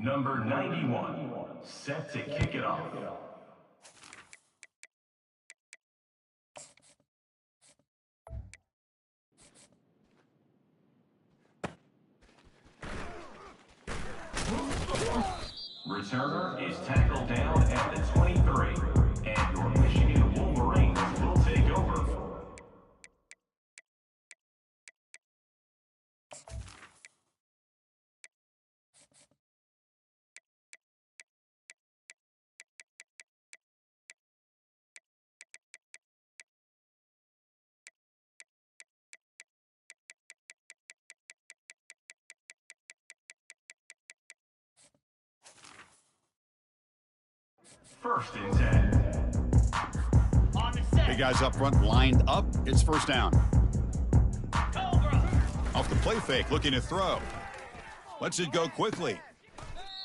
Number 91, set to kick it off. Returner is tackled down at the 23, and your Michigan Wolverines will take over. First and 10. Big guys up front lined up. It's first down. Off the play fake, looking to throw. Lets it go quickly.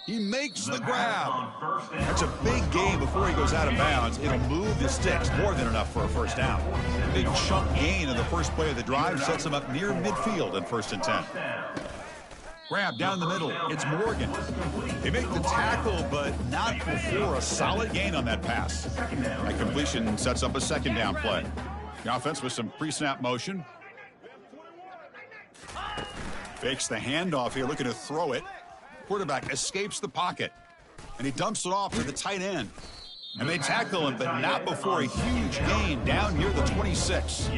He makes the grab. That's a big gain before he goes out of bounds. It'll move the sticks, more than enough for a first down. Big chunk gain in the first play of the drive sets him up near midfield in first and 10. Grab down the middle. It's Morgan. They make the tackle, but not before a solid gain on that pass. That completion sets up a second down play. The offense with some pre-snap motion. Fakes the handoff here, looking to throw it. Quarterback escapes the pocket, and he dumps it off to the tight end. And they tackle him, but not before a huge gain down near the 26.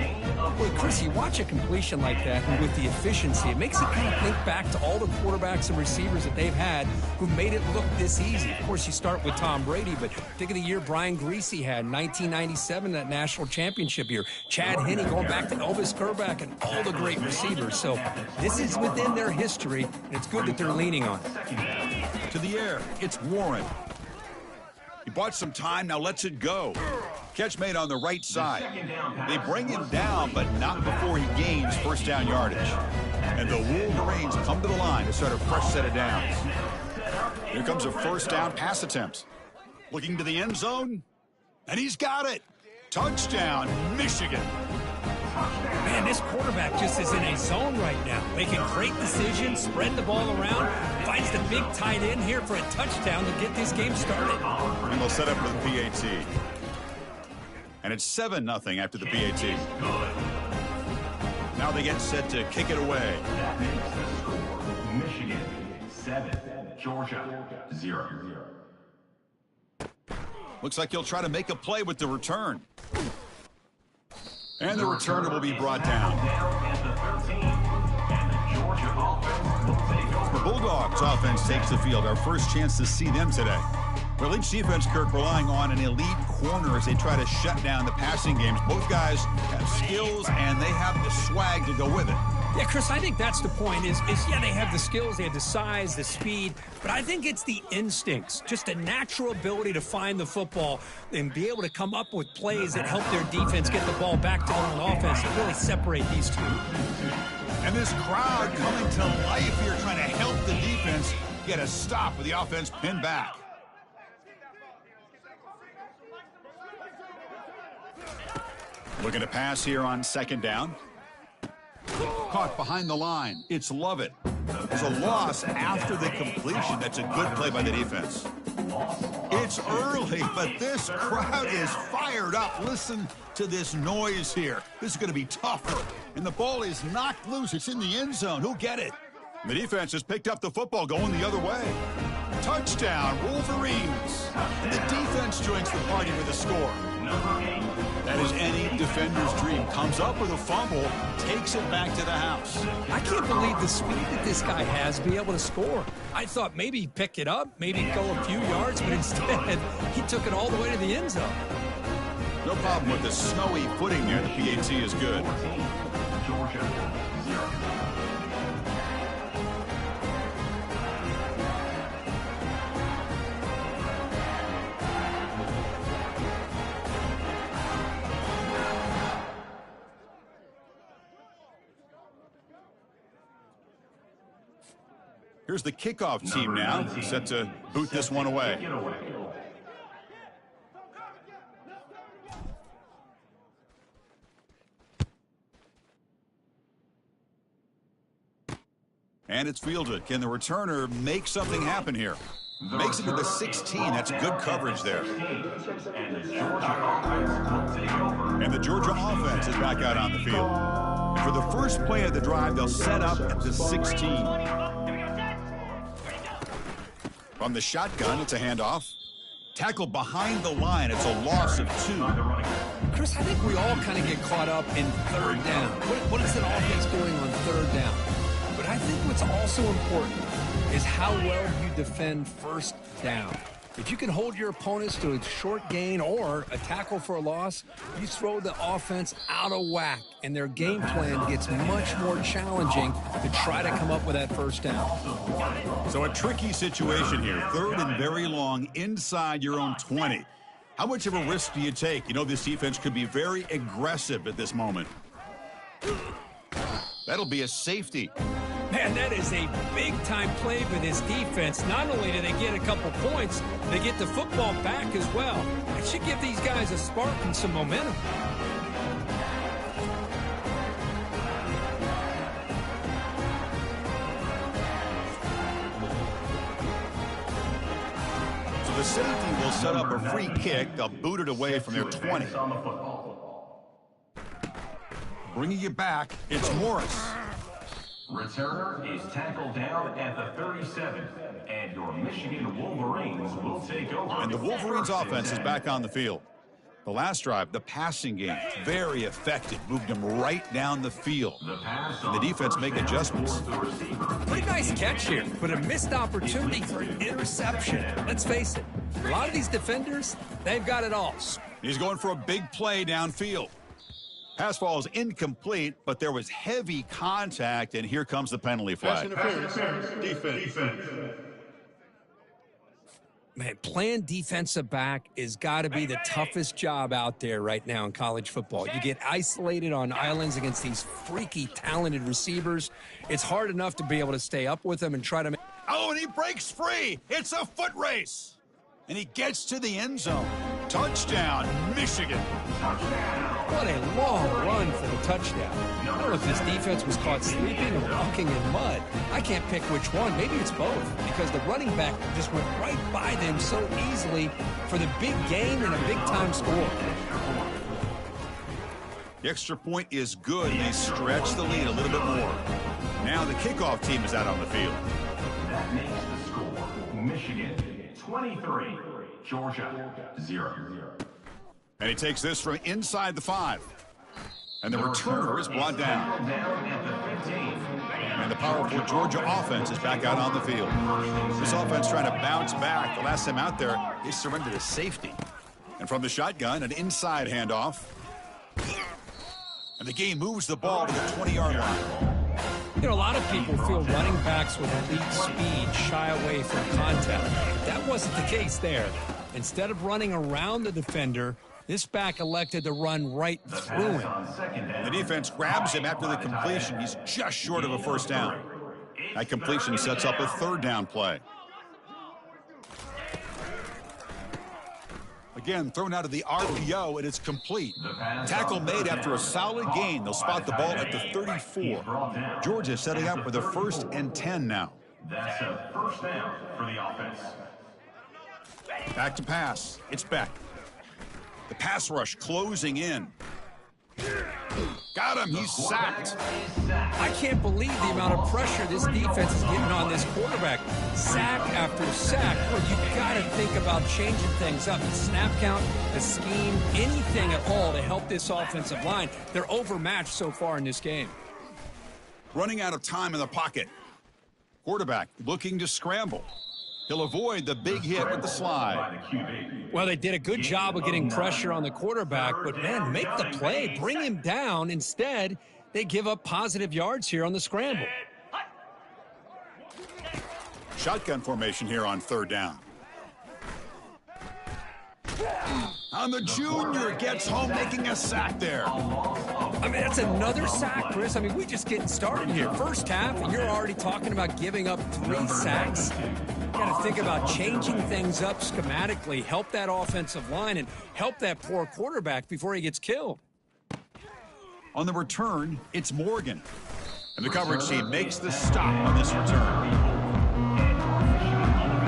Well, Chris, you watch a completion like that, and with the efficiency, it makes you kind of think back to all the quarterbacks and receivers that they've had who made it look this easy. Of course, you start with Tom Brady, but think of the year Brian Griese had in 1997, that national championship year. Chad Henne going back to Elvis Kerback and all the great receivers. So this is within their history, and it's good that they're leaning on it. To the air, it's Warren. He bought some time, now lets it go. Catch made on the right side. They bring him down, but not before he gains first down yardage. And the Wolverines come to the line to start a fresh set of downs. Here comes a first down pass attempt. Looking to the end zone, and he's got it. Touchdown, Michigan. Man, this quarterback just is in a zone right now. Making great decisions, spread the ball around, finds the big tight end here for a touchdown to get this game started. And they'll set up with the PAT. And it's 7-0 after the PAT. Now they get set to kick it away. That makes the score Michigan 7, Georgia 0. Looks like he'll try to make a play with the return. And the returner will be brought down. The Bulldogs offense takes the field. Our first chance to see them today. Well, each defense, Kirk, relying on an elite corner as they try to shut down the passing games. Both guys have skills, and they have the swag to go with it. Yeah, Chris, I think that's the point is yeah, they have the skills, they have the size, the speed, but I think it's the instincts, just a natural ability to find the football and be able to come up with plays that help their defense get the ball back to their own offense and really separate these two. And this crowd coming to life here, trying to help the defense get a stop with the offense pinned back. Looking to pass here on second down. Caught behind the line. It's Lovett. There's a loss after the completion. That's a good play by the defense. It's early, but this crowd is fired up. Listen to this noise here. This is going to be tough. And the ball is knocked loose. It's in the end zone. Who'll get it? The defense has picked up the football going the other way. Touchdown, Wolverines. And the defense joins the party with a score. That is any defender's dream. Comes up with a fumble, takes it back to the house. I can't believe the speed that this guy has to be able to score. I thought maybe he'd pick it up, maybe go a few yards, but instead he took it all the way to the end zone. No problem with the snowy footing there. The PAT is good. Georgia 0. Here's the kickoff team now, set to boot this one away. And it's fielded. Can the returner make something happen here? Makes it to the 16. That's good coverage there. And the Georgia offense is back out on the field. And for the first play of the drive, they'll set up at the 16. From the shotgun, it's a handoff. Tackle behind the line. It's a loss of 2. Chris, I think we all kind of get caught up in third down. What is an offense doing on third down? But I think what's also important is how well you defend first down. If you can hold your opponents to a short gain or a tackle for a loss, you throw the offense out of whack, and their game plan gets much more challenging to try to come up with that first down. So a tricky situation here. Third and very long inside your own 20. How much of a risk do you take? You know this defense could be very aggressive at this moment. That'll be a safety. Man, that is a big-time play for this defense. Not only do they get a couple points, they get the football back as well. It should give these guys a spark and some momentum. So the safety will set up a free kick. They'll boot it away from their 20. Bringing it back, it's Morris. Returner is tackled down at the 37, and your Michigan Wolverines will take over. And the Wolverines offense is back on the field. The last drive, the passing game, very effective. Moved them right down the field. And the defense make adjustments. Pretty nice catch here, but a missed opportunity for an interception. Let's face it, a lot of these defenders, they've got it all. He's going for a big play downfield. Pass ball is incomplete, but there was heavy contact, and here comes the penalty flag. Defense. Man, playing defensive back has got to be the toughest job out there right now in college football. You get isolated on islands against these freaky, talented receivers. It's hard enough to be able to stay up with them and try to make... Oh, and he breaks free. It's a foot race. And he gets to the end zone. Touchdown, Michigan. What a long run for the touchdown. I don't know if this defense was caught sleeping or walking in mud. I can't pick which one. Maybe it's both, because the running back just went right by them so easily for the big gain and a big-time score. The extra point is good. They stretch the lead a little bit more. Now the kickoff team is out on the field. That makes the score Michigan 23, Georgia 0. And he takes this from inside the 5. And the returner is brought down. And the powerful Georgia offense is back out on the field. This offense trying to bounce back. The last time out there, they surrendered to safety. And from the shotgun, an inside handoff. And the game moves the ball to the 20-yard line. You know, a lot of people feel running backs with elite speed shy away from contact. But that wasn't the case there. Instead of running around the defender, this back elected to run right through him. The defense grabs him after the completion. He's just short of a first down. That completion sets up a third down play. Again, thrown out of the RPO, and it's complete. Tackle made after a solid gain. They'll spot the ball at the 34. Georgia setting up with a 1st and 10 now. That's a first down for the offense. Back to pass. It's Beck. The pass rush closing in. Got him. He's sacked. I can't believe the amount of pressure this defense is getting on this quarterback. Sack after sack. Well, you've got to think about changing things up. The snap count, the scheme, anything at all to help this offensive line. They're overmatched so far in this game. Running out of time in the pocket. Quarterback looking to scramble. He'll avoid the big hit with the slide. Well, they did a good job of getting pressure on the quarterback, but, man, make the play. Bring him down. Instead, they give up positive yards here on the scramble. Shotgun formation here on third down. And the junior gets home making a sack there. I mean, that's another sack, Chris. I mean, we're just getting started here. First half, and you're already talking about giving up 3 sacks. You got to think about changing things up schematically, help that offensive line, and help that poor quarterback before he gets killed. On the return, it's Morgan. And the coverage team makes the stop on this return.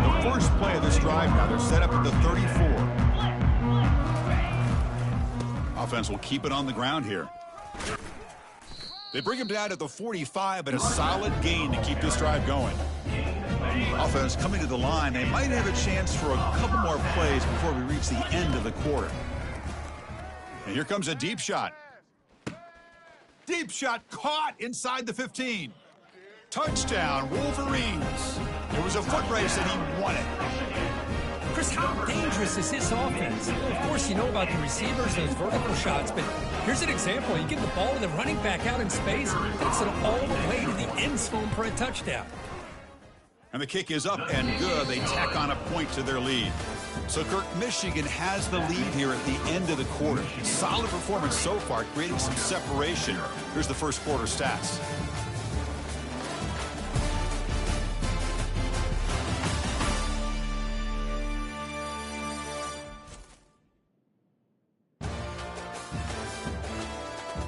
The first play of this drive now, they're set up at the 34. Offense will keep it on the ground here. They bring him down at the 45, but a solid gain to keep this drive going. Offense coming to the line. They might have a chance for a couple more plays before we reach the end of the quarter. And here comes a deep shot. Deep shot caught inside the 15. Touchdown, Wolverines. It was a foot race and he won it. Chris, how dangerous is this offense? Of course, you know about the receivers and those vertical shots, but here's an example. You get the ball to the running back out in space, takes it all the way to the end zone for a touchdown. And the kick is up and good. They tack on a point to their lead. So, Kirk, Michigan has the lead here at the end of the quarter. Solid performance so far, creating some separation. Here's the first quarter stats.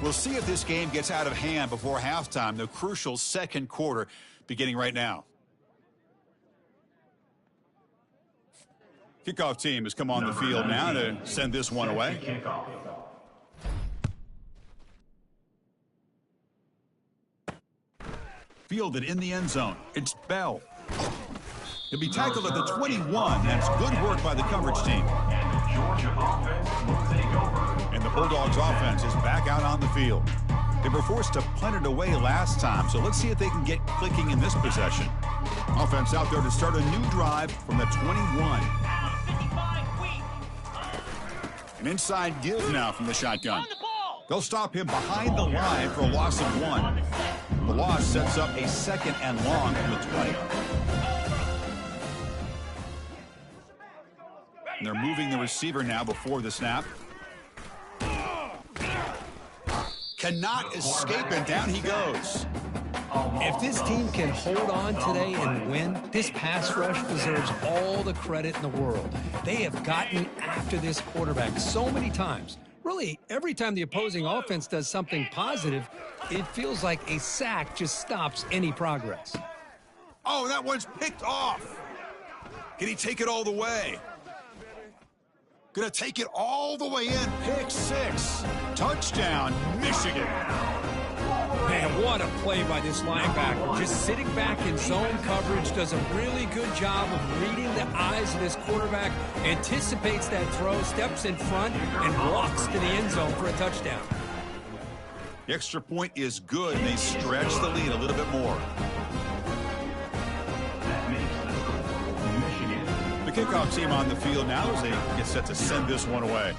We'll see if this game gets out of hand before halftime, the crucial second quarter beginning right now. Kickoff team has come on the field now to send this one away. Fielded in the end zone. It's Bell. He'll be tackled at the 21. That's good work by the coverage team. And the Bulldogs offense is back out on the field. They were forced to punt it away last time, so let's see if they can get clicking in this possession. Offense out there to start a new drive from the 21. An inside give now from the shotgun. They'll stop him behind the line for a loss of 1. The loss sets up a second and long from the 20. And they're moving the receiver now before the snap. Cannot escape, and down he goes. If this team can hold on today and win, this pass rush deserves all the credit in the world. They have gotten after this quarterback so many times. Really, every time the opposing offense does something positive, it feels like a sack just stops any progress. Oh, that one's picked off. Can he take it all the way? Gonna take it all the way in. Pick 6. Touchdown, Michigan. Man, what a play by this linebacker. Just sitting back in zone coverage, does a really good job of reading the eyes of this quarterback, anticipates that throw, steps in front, and walks to the end zone for a touchdown. The extra point is good, and they stretch the lead a little bit more. The kickoff team on the field now as they get set to send this one away.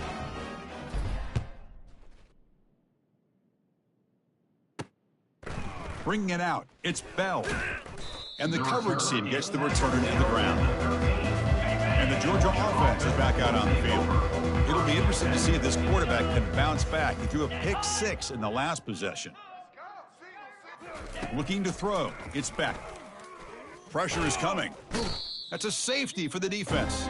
Bringing it out, it's Bell. And the coverage team gets the return to the ground. And the Georgia offense is back out on the field. It'll be interesting to see if this quarterback can bounce back. He threw a pick 6 in the last possession. Looking to throw, it's Beck. Pressure is coming. That's a safety for the defense.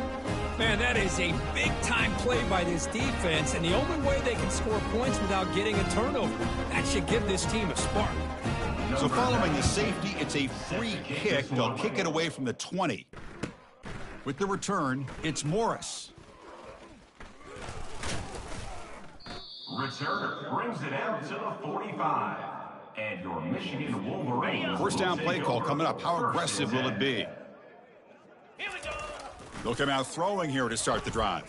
Man, that is a big-time play by this defense, and the only way they can score points without getting a turnover. That should give this team a spark. So following the safety, it's a free kick. They'll kick it away from the 20. With the return, it's Morris. Returner brings it out to the 45. And your Michigan Wolverines. First down play call coming up. How aggressive will it be? They'll come out throwing here to start the drive.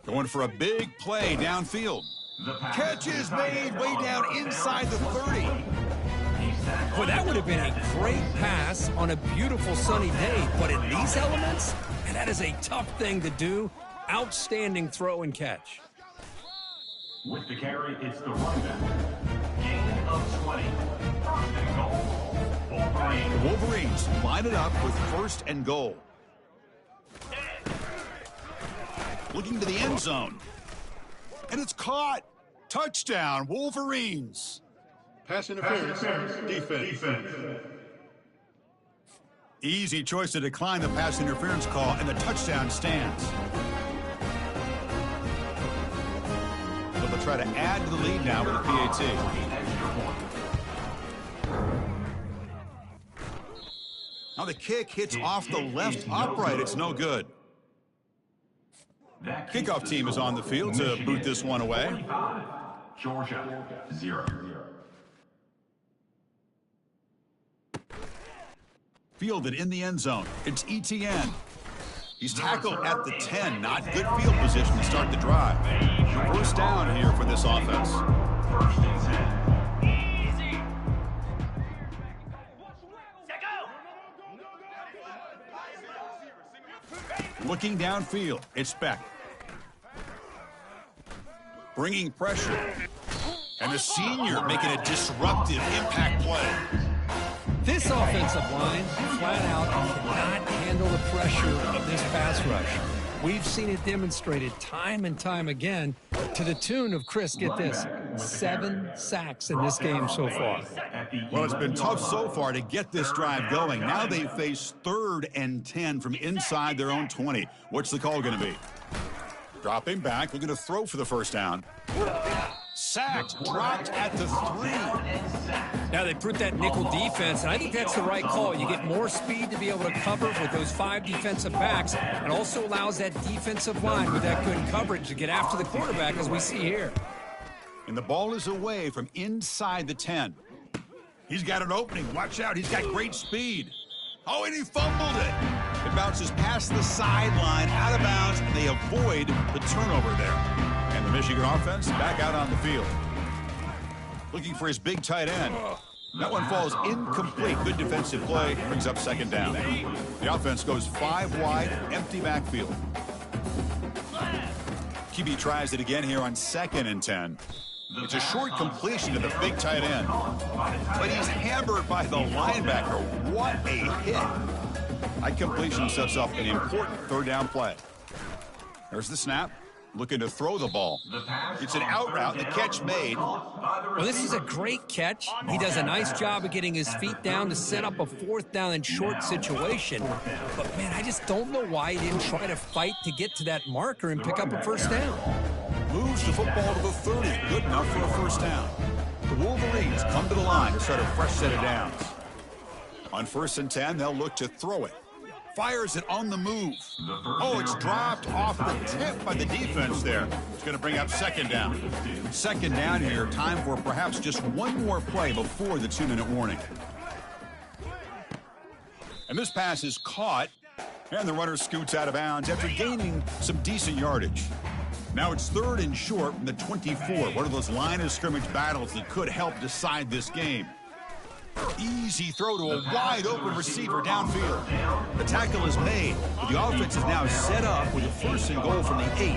Going for a big play downfield. Catch is made way down inside the 30. Well, that would have been a great pass on a beautiful sunny day, but in these elements, and that is a tough thing to do. Outstanding throw and catch. With the carry, it's the runback. Gain of 20. First and goal. Wolverines. The Wolverines line it up with first and goal. Looking to the end zone. And it's caught. Touchdown, Wolverines. Pass interference. Defense. Easy choice to decline the pass interference call, and the touchdown stands. They'll try to add to the lead now with a PAT. Now the kick hits off the left upright. It's no good. Kickoff team is on the field to boot this one away. 25, Georgia 0. Fielded in the end zone. It's ETN. He's tackled at the 10. Not good field position to start the drive. First down here for this offense. First and 10. Easy. Looking downfield. It's Beck. Bringing pressure. And the senior making a disruptive impact play. This offensive line, flat out, cannot handle the pressure of this pass rush. We've seen it demonstrated time and time again to the tune of, Chris, get this, 7 sacks in this game so far. Well, it's been tough so far to get this drive going. Now they face 3rd and 10 from inside their own 20. What's the call going to be? Dropping back, looking to throw for the first down. Sacked, dropped at the 3. Now they put that nickel defense, and I think that's the right call. You get more speed to be able to cover with those 5 defensive backs, and also allows that defensive line with that good coverage to get after the quarterback, as we see here. And the ball is away from inside the 10. He's got an opening. Watch out. He's got great speed. Oh, and he fumbled it. It bounces past the sideline, out of bounds, and they avoid the turnover there. And the Michigan offense back out on the field. Looking for his big tight end. That one falls incomplete. Good defensive play. Brings up second down. The offense goes 5 wide, empty backfield. QB tries it again here on 2nd and 10. It's a short completion to the big tight end. But he's hammered by the linebacker. What a hit. That completion sets up an important 3rd down play. There's the snap. Looking to throw the ball. It's an out route. The catch made. Well, this is a great catch. He does a nice job of getting his feet down to set up a 4th down and short situation. But, man, I just don't know why he didn't try to fight to get to that marker and pick up a first down. Moves the football to the 30. Good enough for a first down. The Wolverines come to the line to start a fresh set of downs. On 1st and 10, they'll look to throw it. Fires it on the move. Oh, it's dropped off the tip by the defense there. It's going to bring up 2nd down. 2nd down here. Time for perhaps just one more play before the 2-minute warning. And this pass is caught, and the runner scoots out of bounds after gaining some decent yardage. Now it's 3rd and short from the 24. One of those line of scrimmage battles that could help decide this game. Easy throw to a wide-open receiver downfield. The tackle is made, but the offense is now set up with a 1st and goal from the 8.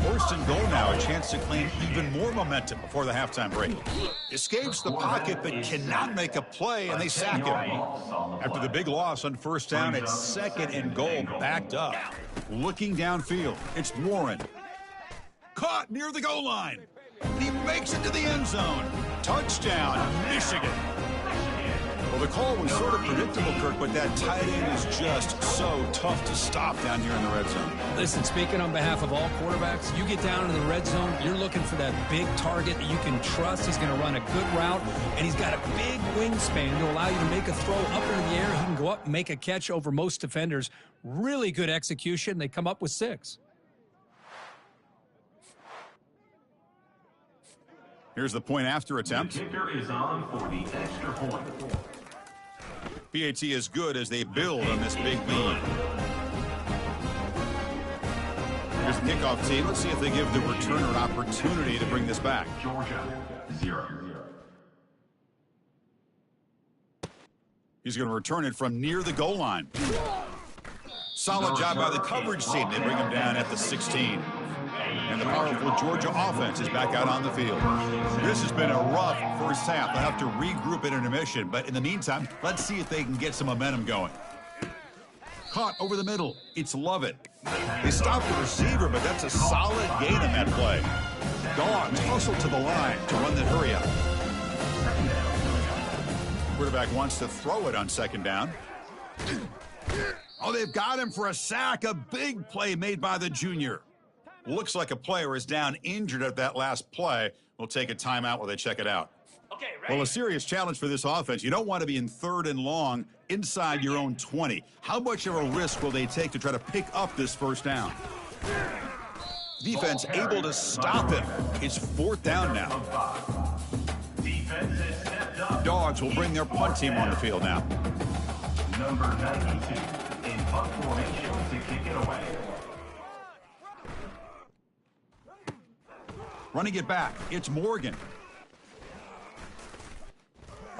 1st and goal now, a chance to claim even more momentum before the halftime break. Escapes the pocket, but cannot make a play, and they sack him. After the big loss on 1st down, it's 2nd and goal, backed up. Looking downfield, it's Warren. Caught near the goal line. And he makes it to the end zone. Touchdown, Michigan. Well, the call was sort of predictable, Kirk, but that tight end is just so tough to stop down here in the red zone. Listen, speaking on behalf of all quarterbacks, you get down in the red zone, you're looking for that big target that you can trust. He's going to run a good route, and he's got a big wingspan to allow you to make a throw up into the air. He can go up and make a catch over most defenders. Really good execution. They come up with 6. Here's the point after attempt. The kicker is on for the extra point. PAT is good as they build on this big lead. Here's the kickoff team. Let's see if they give the returner an opportunity to bring this back. Georgia 0. He's going to return it from near the goal line. Solid job by the coverage team. They bring him down at the 16. And the powerful Georgia offense is back out on the field. This has been a rough first half. They'll have to regroup at intermission. But in the meantime, let's see if they can get some momentum going. Caught over the middle. It's Lovett. They stopped the receiver, but that's a solid gain in that play. Dogs hustle to the line to run the hurry up. Quarterback wants to throw it on 2nd down. Oh, they've got him for a sack. A big play made by the junior. Looks like a player is down injured at that last play. We'll take a timeout while they check it out. Well, a serious challenge for this offense. You don't want to be in 3rd and long inside your own 20. How much of a risk will they take to try to pick up this first down? Defense able to stop him. It's 4th down now. Dogs will bring their punt team on the field now. Number 92 in punt formation to kick it away. Running it back, it's Morgan.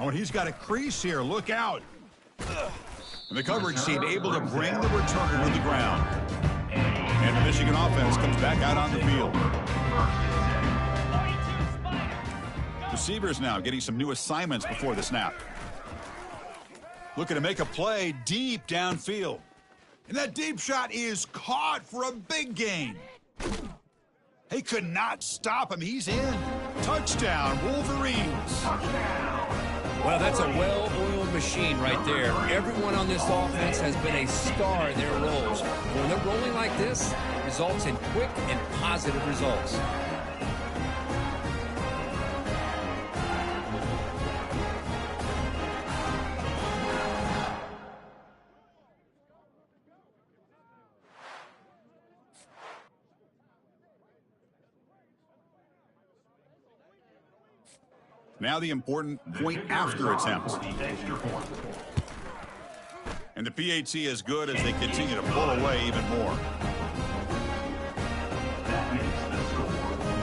Oh, and he's got a crease here. Look out. And the coverage team able to bring the returner to the ground. And the Michigan offense comes back out on the field. Receivers now getting some new assignments before the snap. Looking to make a play deep downfield. And that deep shot is caught for a big gain. They could not stop him. He's in. Touchdown, Wolverines. Well, that's a well-oiled machine right there. Everyone on this offense has been a star in their roles. When they're rolling like this, it results in quick and positive results. Now the important point after attempt. And the PAT is good as they continue to pull away even more. That makes the score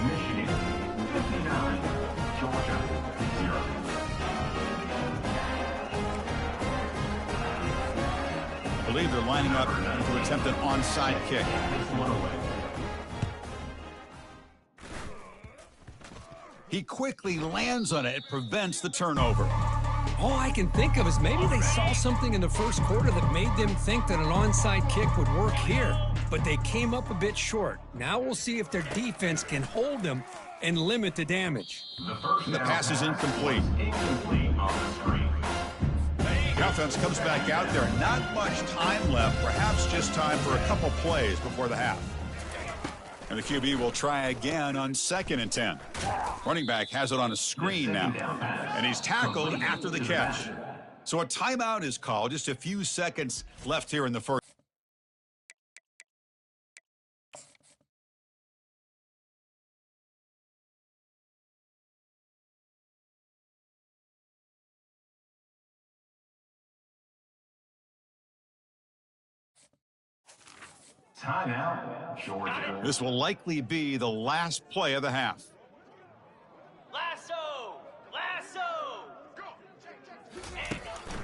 Michigan 59, Georgia 0. I believe they're lining up to attempt an onside kick. This one away. He quickly lands on it. It prevents the turnover. All I can think of is maybe they saw something in the first quarter that made them think that an onside kick would work here. But they came up a bit short. Now we'll see if their defense can hold them and limit the damage. The pass is incomplete. Incomplete on the screen. The offense comes back out there. Not much time left. Perhaps just time for a couple plays before the half. And the QB will try again on 2nd and 10. Running back has it on a screen now. And he's tackled after the catch. So a timeout is called. Just a few seconds left here in the first. Timeout, Georgia. This will likely be the last play of the half. Lasso! Lasso!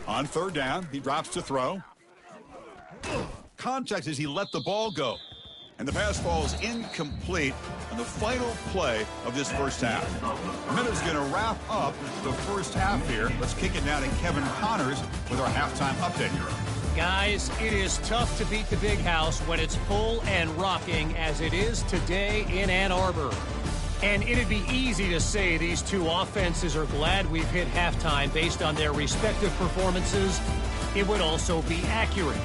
On 3rd down, he drops to throw. Contact as he let the ball go. And the pass falls incomplete on the final play of this first half. Minuta's going to wrap up the first half here. Let's kick it now to Kevin Connors with our halftime update. Guys, it is tough to beat the Big House when it's full and rocking as it is today in Ann Arbor. And it'd be easy to say these two offenses are glad we've hit halftime based on their respective performances. It would also be accurate.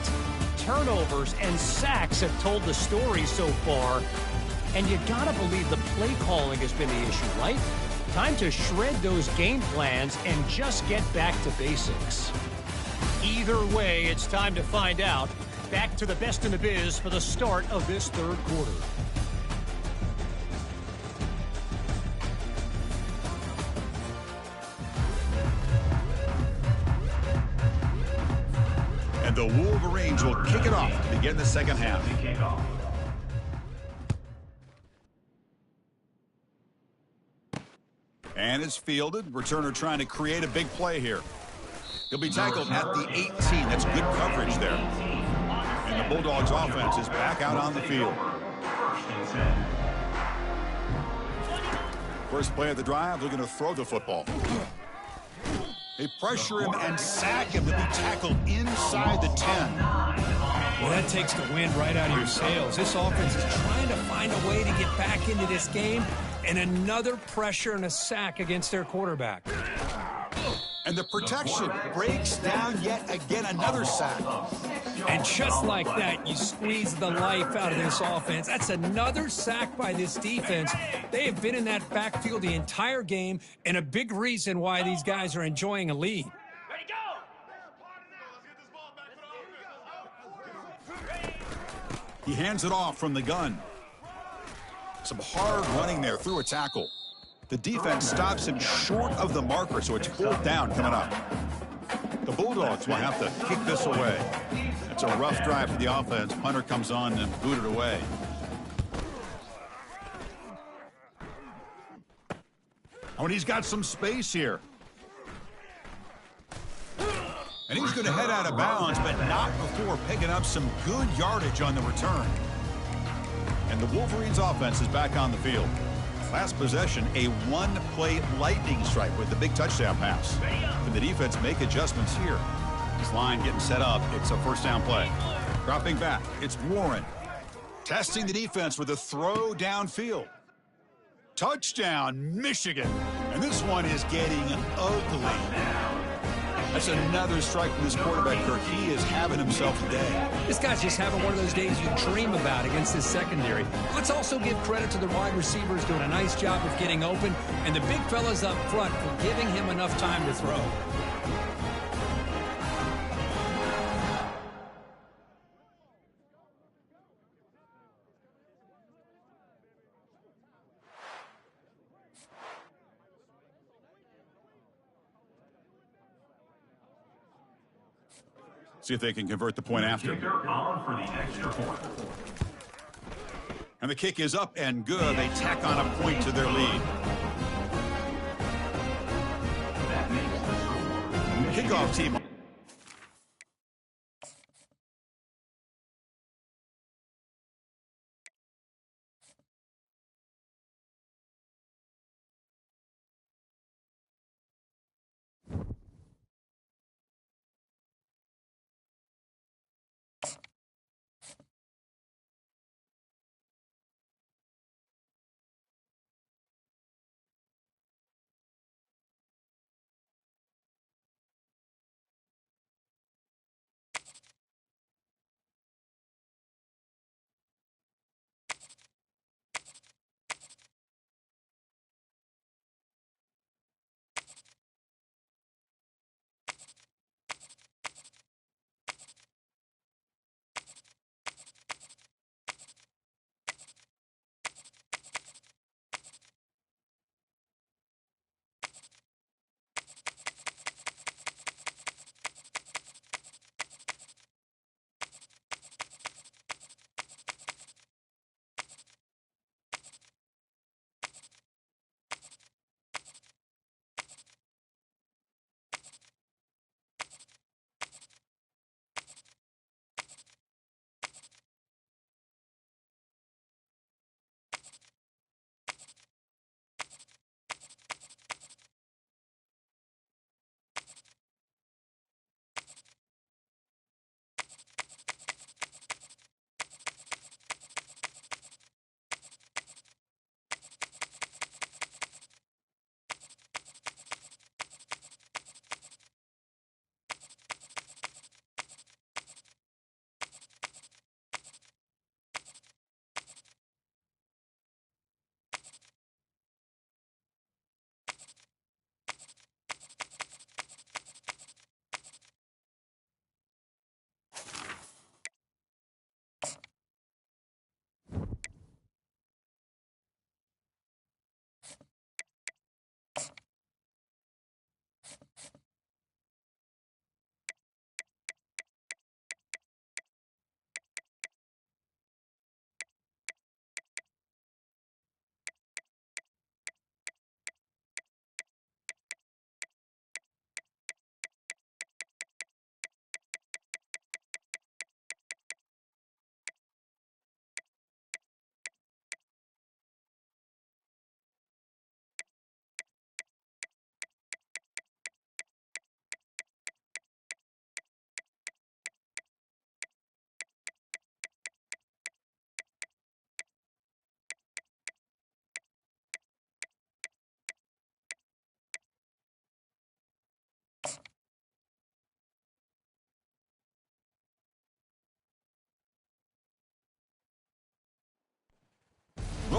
Turnovers and sacks have told the story so far. And you gotta believe the play calling has been the issue, right? Time to shred those game plans and just get back to basics. Either way, it's time to find out. Back to the best in the biz for the start of this third quarter. And the Wolverines will kick it off to begin the second half. And it's fielded. Returner trying to create a big play here. He'll be tackled at the 18. That's good coverage there. And the Bulldogs offense is back out on the field. First play of the drive, looking to throw the football. They pressure him and sack him to be tackled inside the 10. Well, that takes the wind right out of your sails. This offense is trying to find a way to get back into this game, and another pressure and a sack against their quarterback. And the protection breaks down yet again, another sack. And just like that, you squeeze the life out of this offense. That's another sack by this defense. They have been in that backfield the entire game, and a big reason why these guys are enjoying a lead. He hands it off from the gun. Some hard running there through a tackle. The defense stops him short of the marker, so it's fourth down coming up. The Bulldogs will have to kick this away. It's a rough drive for the offense. Punter comes on and booted away. Oh, and he's got some space here. And he's going to head out of bounds, but not before picking up some good yardage on the return. And the Wolverines offense is back on the field. Last possession, a one-play lightning strike with the big touchdown pass. Can the defense make adjustments here? This line getting set up. It's a first down play. Dropping back, it's Warren. Testing the defense with a throw downfield. Touchdown, Michigan. And this one is getting ugly. That's another strike from this quarterback, Kirk. He is having himself a day. This guy's just having one of those days you dream about against this secondary. Let's also give credit to the wide receivers doing a nice job of getting open, and the big fellas up front for giving him enough time to throw. See if they can convert the point after. Kicker on for the extra point. And the kick is up and good. They tack on a point to their lead. That makes the score. Kickoff team.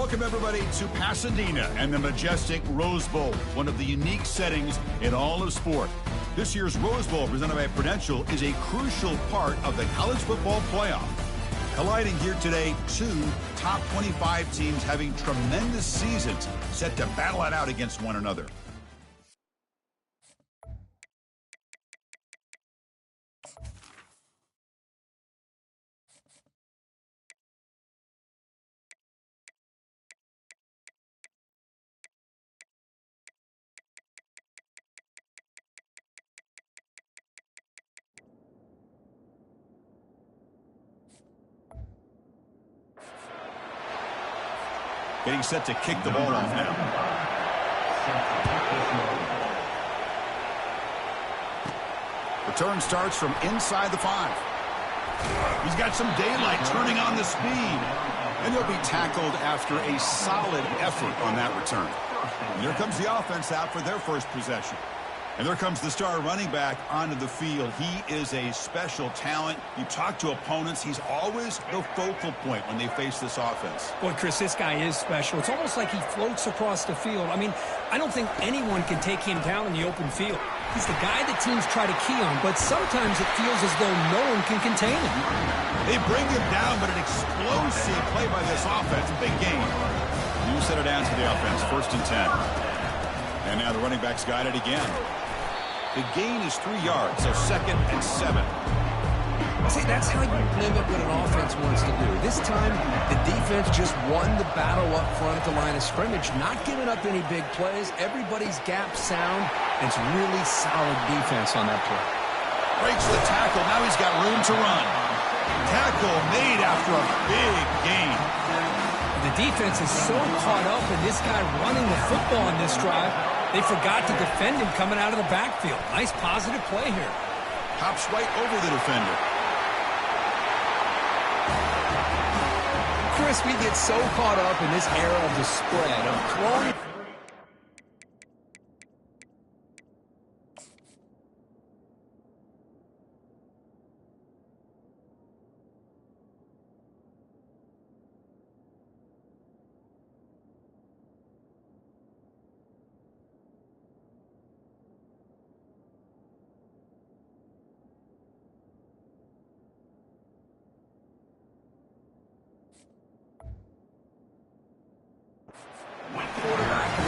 Welcome, everybody, to Pasadena and the majestic Rose Bowl, one of the unique settings in all of sport. This year's Rose Bowl, presented by Prudential, is a crucial part of the college football playoff. Colliding here today, two top 25 teams having tremendous seasons set to battle it out against one another. Getting set to kick the ball off now. Return starts from inside the 5. He's got some daylight, turning on the speed. And he'll be tackled after a solid effort on that return. And here comes the offense out for their first possession. And there comes the star running back onto the field. He is a special talent. You talk to opponents, he's always the focal point when they face this offense. Boy, Chris, this guy is special. It's almost like he floats across the field. I mean, I don't think anyone can take him down in the open field. He's the guy that teams try to key on, but sometimes it feels as though no one can contain him. They bring him down, but an explosive play by this offense. Big gain. You set it down to the offense, 1st and 10. And now the running back's got it again. The gain is 3 yards, so 2nd and 7. See, that's how you limit what an offense wants to do. This time, the defense just won the battle up front at the line of scrimmage, not giving up any big plays. Everybody's gap sound, and it's really solid defense on that play. Breaks the tackle. Now he's got room to run. Tackle made after a big gain. The defense is so caught up in this guy running the football on this drive, they forgot to defend him coming out of the backfield. Nice positive play here. Hops right over the defender. Chris, we get so caught up in this era of the spread, of throwing.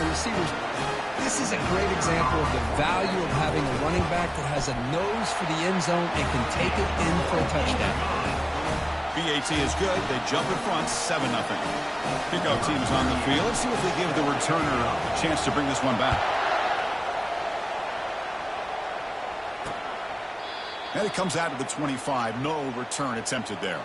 Receivers. This is a great example of the value of having a running back that has a nose for the end zone and can take it in for a touchdown. BAT is good. They jump in front, 7-0. Kickoff team is on the field. Let's see if they give the returner a chance to bring this one back. And it comes out to the 25. No return attempted there.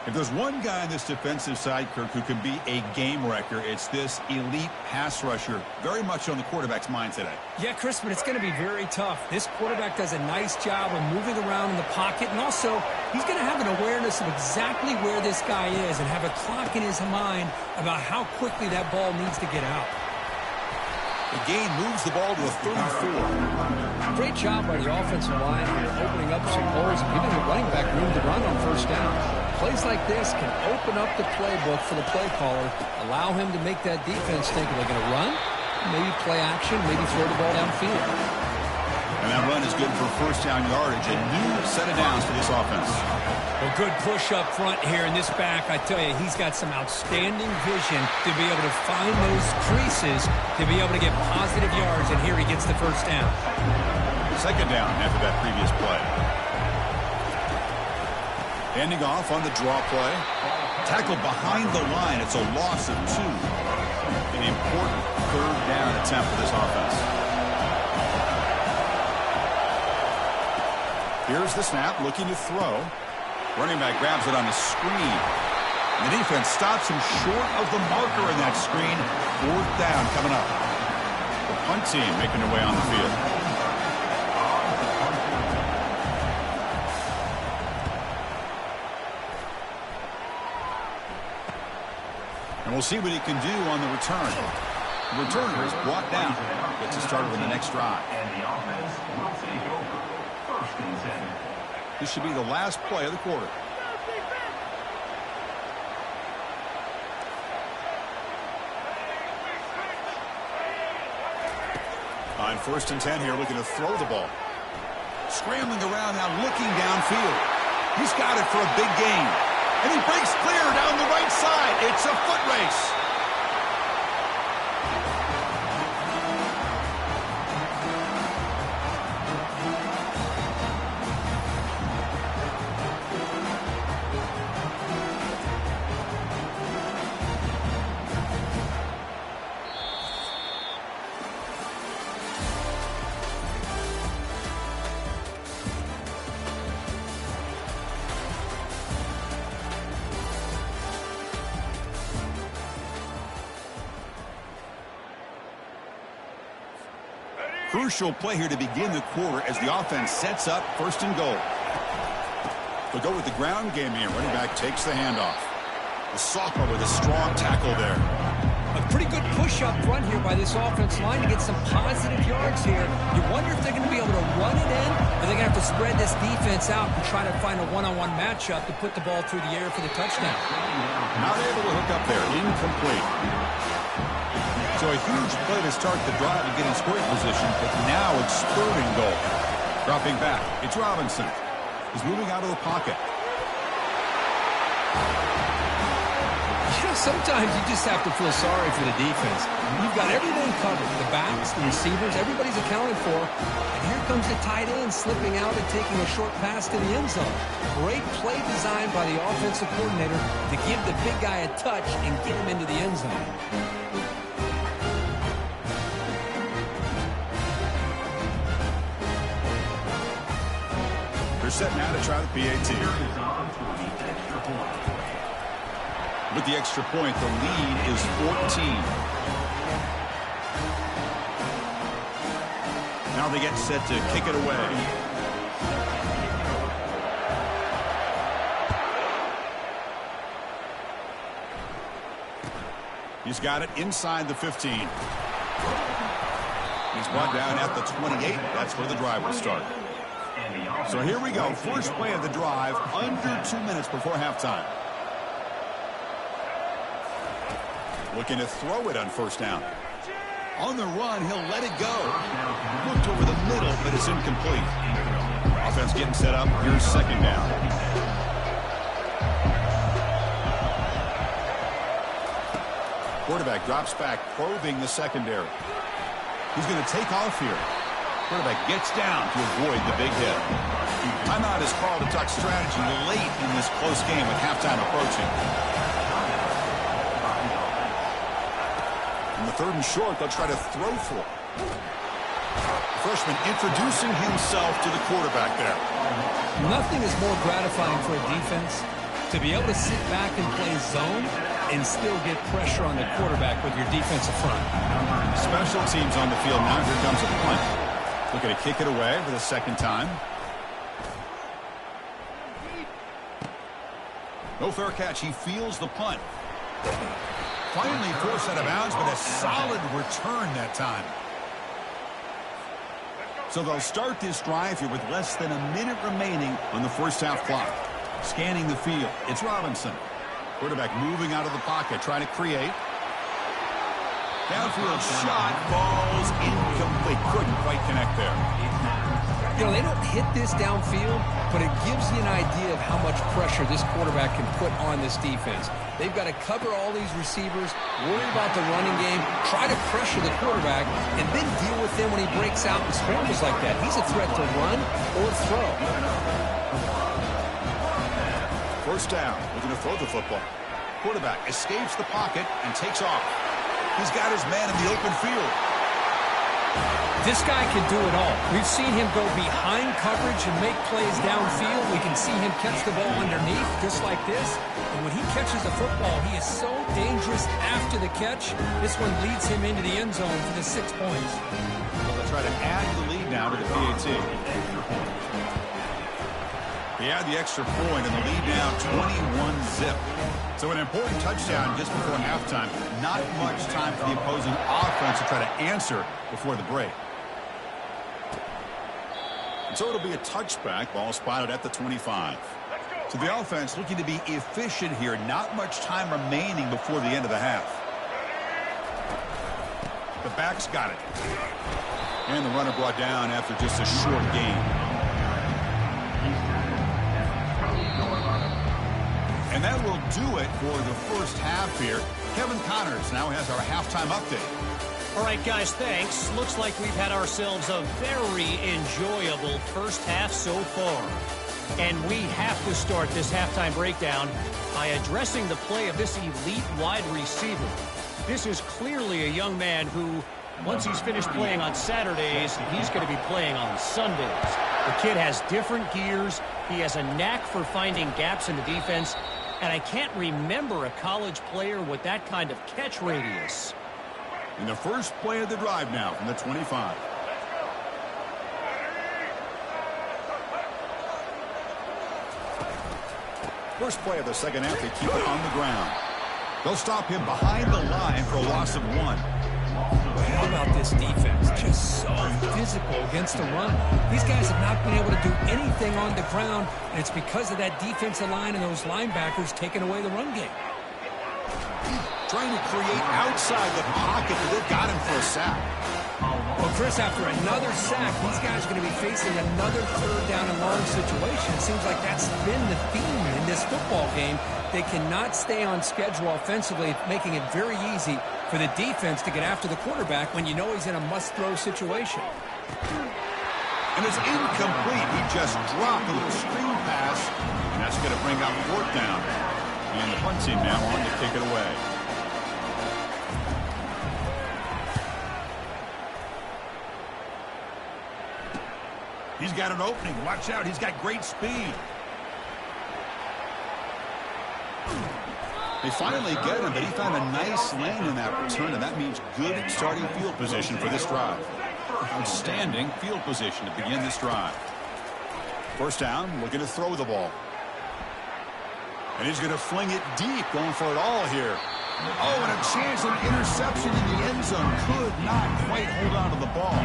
If there's one guy on this defensive side, Kirk, who can be a game wrecker, it's this elite pass rusher, very much on the quarterback's mind today. Yeah, Chris, but it's going to be very tough. This quarterback does a nice job of moving around in the pocket, and also he's going to have an awareness of exactly where this guy is and have a clock in his mind about how quickly that ball needs to get out. The gain moves the ball to a 34. Great job by the offensive line here, opening up some holes and giving the running back room to run on 1st down. Plays like this can open up the playbook for the play caller, allow him to make that defense think, are they going to run? Maybe play action, maybe throw the ball downfield. And that run is good for 1st down yardage. A new set of downs for this offense. A good push up front here in this back. I tell you, he's got some outstanding vision to be able to find those creases, to be able to get positive yards, and here he gets the 1st down. 2nd down after that previous play. Handing off on the draw play. Tackled behind the line. It's a loss of 2. An important 3rd down attempt for this offense. Here's the snap, looking to throw. Running back grabs it on the screen. And the defense stops him short of the marker in that screen. 4th down coming up. The punt team making their way on the field. And we'll see what he can do on the return. The returner is brought down. Gets us started on the next drive. And the offense will take over. 1st and 10. This should be the last play of the quarter. On 1st and 10 here, looking to throw the ball. Scrambling around now, looking downfield. He's got it for a big gain. And he breaks clear down the right side. It's a foot race. Crucial play here to begin the quarter as the offense sets up 1st and goal. They'll go with the ground game here. Running back takes the handoff. The sophomore with a strong tackle there. A pretty good push up front here by this offense line to get some positive yards here. You wonder if they're going to be able to run it in, or they're going to have to spread this defense out and try to find a one-on-one matchup to put the ball through the air for the touchdown. Not able to hook up there. Incomplete. So a huge play to start the drive and get in scoring position, but now it's 3rd and goal. Dropping back, it's Robinson. He's moving out of the pocket. You know, sometimes you just have to feel sorry for the defense. You've got everything covered. The backs, the receivers, everybody's accounted for. And here comes the tight end slipping out and taking a short pass to the end zone. Great play design by the offensive coordinator to give the big guy a touch and get him into the end zone. They're set now to try the PAT. With the extra point, the lead is 14. Now they get set to kick it away. He's got it inside the 15. He's brought down at the 28. That's where the drive will start. So here we go. First play of the drive, under 2 minutes before halftime. Looking to throw it on 1st down. On the run, he'll let it go. Looked over the middle, but it's incomplete. Offense getting set up. Here's 2nd down. Quarterback drops back, probing the secondary. He's going to take off here. Quarterback gets down to avoid the big hit. Timeout is called to talk strategy late in this close game with halftime approaching. In the 3rd and short, they'll try to throw for it. The freshman introducing himself to the quarterback there. Nothing is more gratifying for a defense to be able to sit back and play zone and still get pressure on the quarterback with your defensive front. Special teams on the field now. Here comes a punt. Looking to kick it away for the 2nd time. No fair catch. He feels the punt. Finally forced out of bounds, but a solid return that time. So they'll start this drive here with less than a minute remaining on the 1st half clock. Scanning the field. It's Robinson. Quarterback moving out of the pocket, trying to create. Downfield shot, falls incomplete. Couldn't quite connect there. You know, they don't hit this downfield, but it gives you an idea of how much pressure this quarterback can put on this defense. They've got to cover all these receivers, worry about the running game, try to pressure the quarterback, and then deal with him when he breaks out and scrambles like that. He's a threat to run or throw. 1st down, looking to throw the football. Quarterback escapes the pocket and takes off. He's got his man in the open field. This guy can do it all. We've seen him go behind coverage and make plays downfield. We can see him catch the ball underneath just like this. And when he catches the football, he is so dangerous after the catch. This one leads him into the end zone for the 6 points. Well, they'll try to add the lead now to the PAT. They add the extra point and the lead now 21-zip. So an important touchdown just before halftime. Not much time for the opposing offense to try to answer before the break. And so it'll be a touchback. Ball spotted at the 25. So the offense looking to be efficient here. Not much time remaining before the end of the half. The back's got it. And the runner brought down after just a short gain. And that will do it for the first half here. Kevin Connors now has our halftime update. All right, guys, thanks. Looks like we've had ourselves a very enjoyable first half so far. And we have to start this halftime breakdown by addressing the play of this elite wide receiver. This is clearly a young man who, once he's finished playing on Saturdays, he's going to be playing on Sundays. The kid has different gears. He has a knack for finding gaps in the defense. And I can't remember a college player with that kind of catch radius. In the first play of the drive now from the 25. First play of the second half, they keep it on the ground. They'll stop him behind the line for a loss of 1. How about this defense? Just so physical against the run. These guys have not been able to do anything on the ground, and it's because of that defensive line and those linebackers taking away the run game. Trying to create outside the pocket, but they've got him for a sack. Well, Chris, after another sack, these guys are going to be facing another third down and long situation. It seems like that's been the theme in this football game. They cannot stay on schedule offensively, making it very easy for the defense to get after the quarterback when you know he's in a must-throw situation. And it's incomplete. He just dropped a little screen pass, and that's going to bring up 4th down. And the punt team now on to kick it away. He's got an opening. Watch out. He's got great speed. They finally get him, but he found a nice lane in that return, and that means good starting field position for this drive. Outstanding field position to begin this drive. First down, looking to throw the ball. And he's going to fling it deep, going for it all here. Oh, and a chance of interception in the end zone. Could not quite hold on to the ball.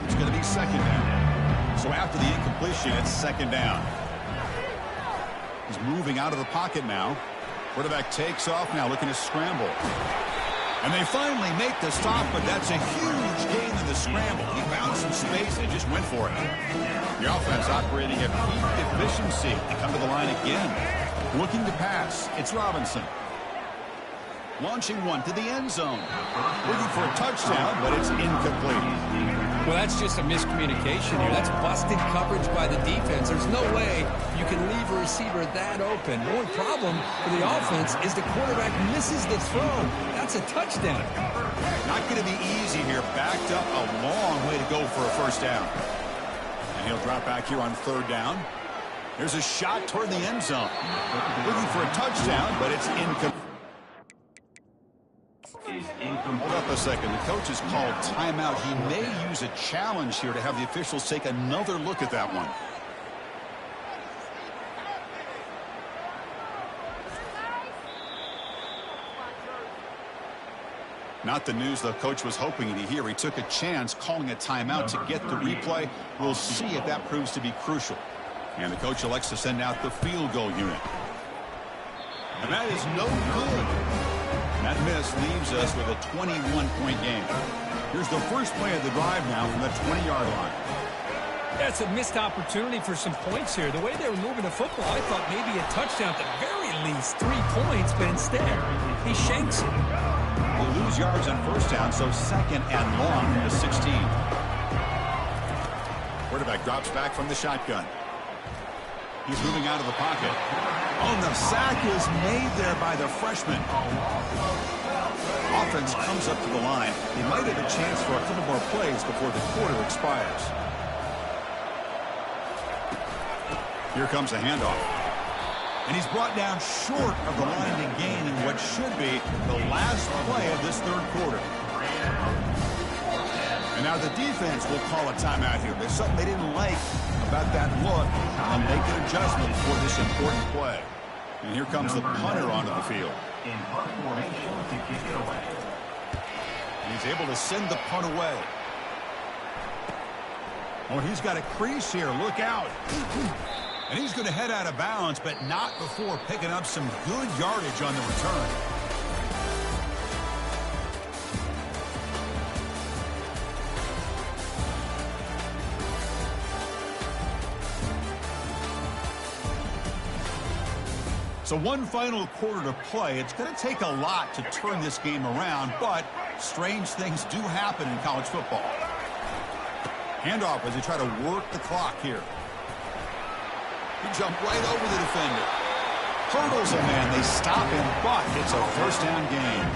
It's going to be second down. So after the incompletion, it's second down. He's moving out of the pocket now. Quarterback takes off now, looking to scramble. And they finally make the stop, but that's a huge gain in the scramble. He found some space and just went for it. The offense operating at peak efficiency. They come to the line again. Looking to pass. It's Robinson. Launching one to the end zone. Looking for a touchdown, but it's incomplete. Well, that's just a miscommunication here. That's busted coverage by the defense. There's no way you can leave a receiver that open. The only problem for the offense is the quarterback misses the throw. That's a touchdown. Not going to be easy here. Backed up a long way to go for a first down. And he'll drop back here on 3rd down. There's a shot toward the end zone. Looking for a touchdown, but it's incomplete. Hold up a second. The coach has called timeout. He may use a challenge here to have the officials take another look at that one. Not the news the coach was hoping to hear. He took a chance calling a timeout to get the replay. We'll see if that proves to be crucial. And the coach elects to send out the field goal unit. And that is no good. That miss leaves us with a 21-point game. Here's the first play of the drive now from the 20-yard line. That's a missed opportunity for some points here. The way they were moving the football, I thought maybe a touchdown, at the very least 3 points, but instead, he shanks it. They lose yards on first down, so 2nd and long from the 16. Quarterback drops back from the shotgun. He's moving out of the pocket. Oh, the sack is made there by the freshman. Offense comes up to the line. He might have a chance for a couple more plays before the quarter expires. Here comes a handoff. And he's brought down short of the line to gain in what should be the last play of this 3rd quarter. And now the defense will call a timeout here. There's something they didn't like about that look and make an adjustment for this important play. And here comes the punter onto the field. In punt formation to kick it away. And he's able to send the punt away. Oh, he's got a crease here. Look out. And he's going to head out of bounds, but not before picking up some good yardage on the return. So one final quarter to play. It's going to take a lot to turn this game around, but strange things do happen in college football. Handoff as they try to work the clock here. He jumped right over the defender. Hurdles a man. They stop him, but it's a first down gain.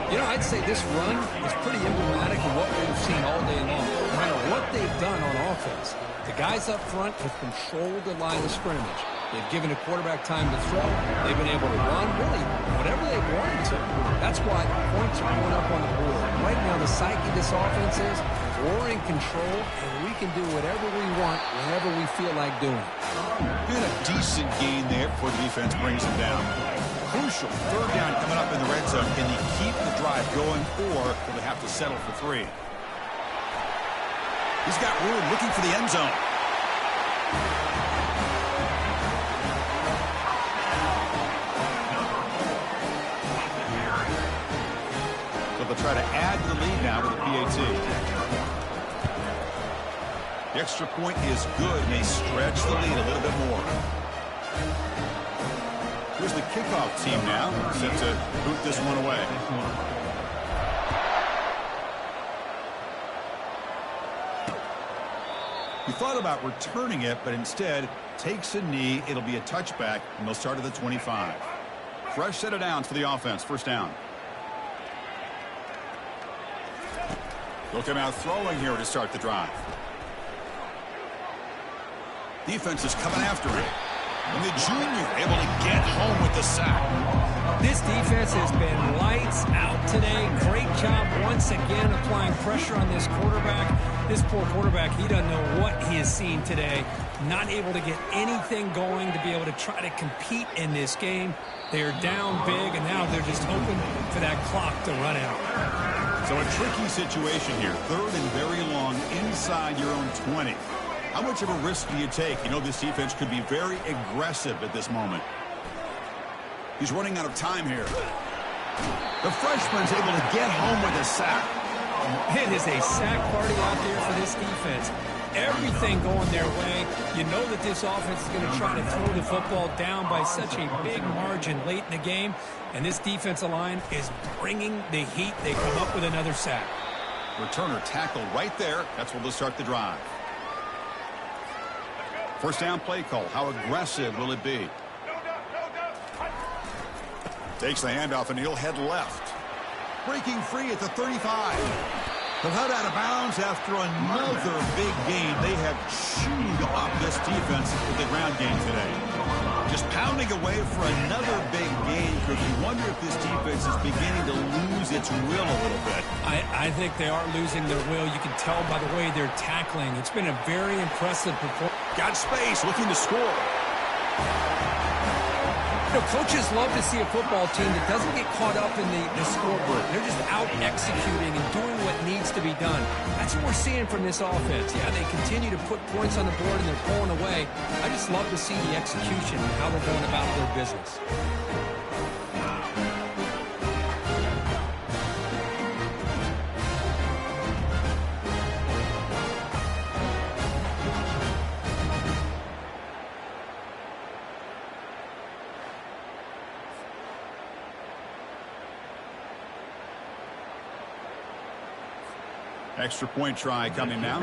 You know, I'd say this run is pretty emblematic of what we've seen all day long. No matter what they've done on offense, the guys up front have controlled the line of scrimmage. They've given the quarterback time to throw. They've been able to run, really, whatever they've wanted to. That's why points are going up on the board. Right now, the psyche of this offense is we're in control, and we can do whatever we want whenever we feel like doing it. And a decent gain there before the defense brings him down. Crucial third down coming up in the red zone. Can they keep the drive going, or will they have to settle for 3? He's got room, looking for the end zone. So they'll try to add to the lead now with the PAT. The extra point is good, and they stretch the lead a little bit more. Here's the kickoff team now, set to boot this one away. He thought about returning it, but instead takes a knee. It'll be a touchback, and they'll start at the 25. Fresh set of downs for the offense. First down. They'll come out throwing here to start the drive. Defense is coming after him. And the junior able to get home with the sack. This defense has been lights out today. Great job once again applying pressure on this quarterback. This poor quarterback, he doesn't know what he has seen today. Not able to get anything going to be able to try to compete in this game. They're down big, and now they're just hoping for that clock to run out. So a tricky situation here. Third and very long inside your own 20. How much of a risk do you take? You know this defense could be very aggressive at this moment. He's running out of time here. The freshman's able to get home with a sack. It is a sack party out there for this defense. Everything going their way. You know that this offense is going to try to throw the football down by such a big margin late in the game. And this defensive line is bringing the heat. They come up with another sack. Returner tackled right there. That's where they'll start the drive. First down play call. How aggressive will it be? Takes the handoff, and he'll head left. Breaking free at the 35. They'll head out of bounds after another big gain. They have chewed up this defense with the ground game today. Just pounding away for another big gain. Could you wonder if this defense is beginning to lose its will a little bit? I think they are losing their will. You can tell by the way they're tackling. It's been a very impressive performance. Got space, looking to score. You know, coaches love to see a football team that doesn't get caught up in the scoreboard. They're just out executing and doing what needs to be done. That's what we're seeing from this offense. Yeah, they continue to put points on the board and they're pulling away. I just love to see the execution and how they're going about their business. Extra point try coming now.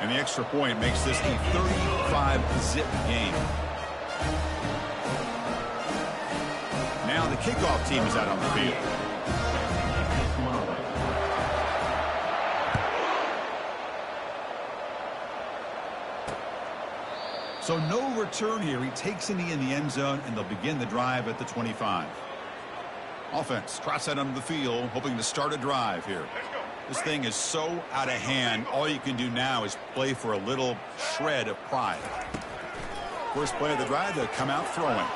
And the extra point makes this a 35-zip game. Now the kickoff team is out on the field. So no return here. He takes a knee in the end zone, and they'll begin the drive at the 25. Offense trots out onto the field, hoping to start a drive here. This thing is so out of hand, all you can do now is play for a little shred of pride. First play of the drive, they'll come out throwing.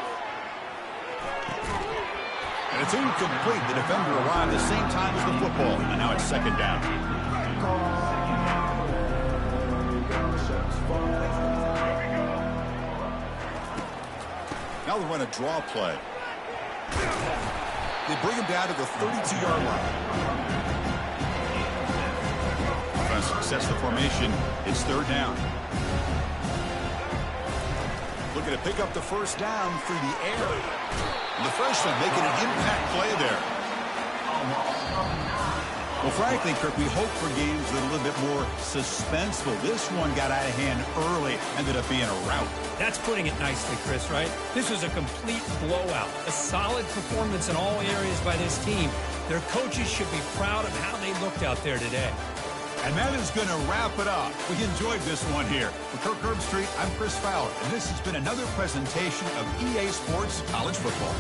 And it's incomplete. The defender arrived at the same time as the football, and now it's second down. Now they'll run a draw play. They bring him down to the 32-yard line. Offense sets the formation. It's third down. Looking to pick up the first down through the air. And the freshman making an impact play there. Well, frankly, Kirk, we hope for games that are a little bit more suspenseful. This one got out of hand early, ended up being a rout. That's putting it nicely, Chris, right? This was a complete blowout. A solid performance in all areas by this team. Their coaches should be proud of how they looked out there today. And that is going to wrap it up. We enjoyed this one here. For Kirk Herbstreit, I'm Chris Fowler, and this has been another presentation of EA Sports College Football.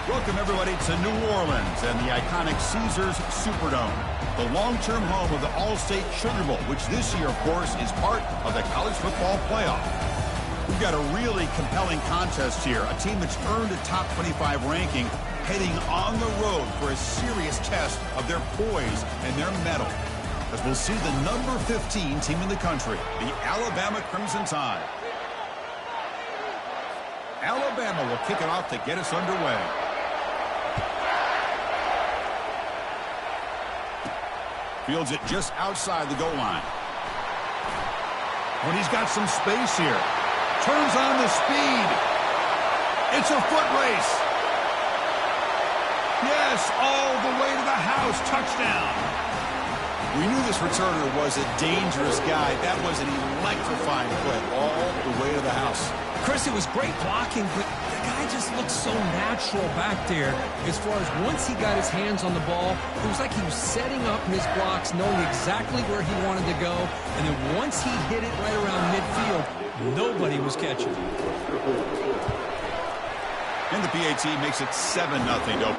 Welcome, everybody, to New Orleans and the iconic Caesars Superdome, the long-term home of the All-State Sugar Bowl, which this year, of course, is part of the college football playoff. We've got a really compelling contest here, a team that's earned a top 25 ranking, heading on the road for a serious test of their poise and their mettle, as we'll see the number 15 team in the country, the Alabama Crimson Tide. Alabama will kick it off to get us underway. Fields it just outside the goal line. When he's got some space here. Turns on the speed. It's a foot race. Yes, all the way to the house. Touchdown. We knew this returner was a dangerous guy. That was an electrifying play all the way to the house. Chris, it was great blocking, but the guy just looked so natural back there as far as once he got his hands on the ball, it was like he was setting up his blocks, knowing exactly where he wanted to go, and then once he hit it right around midfield, nobody was catching. And the PAT makes it 7-0.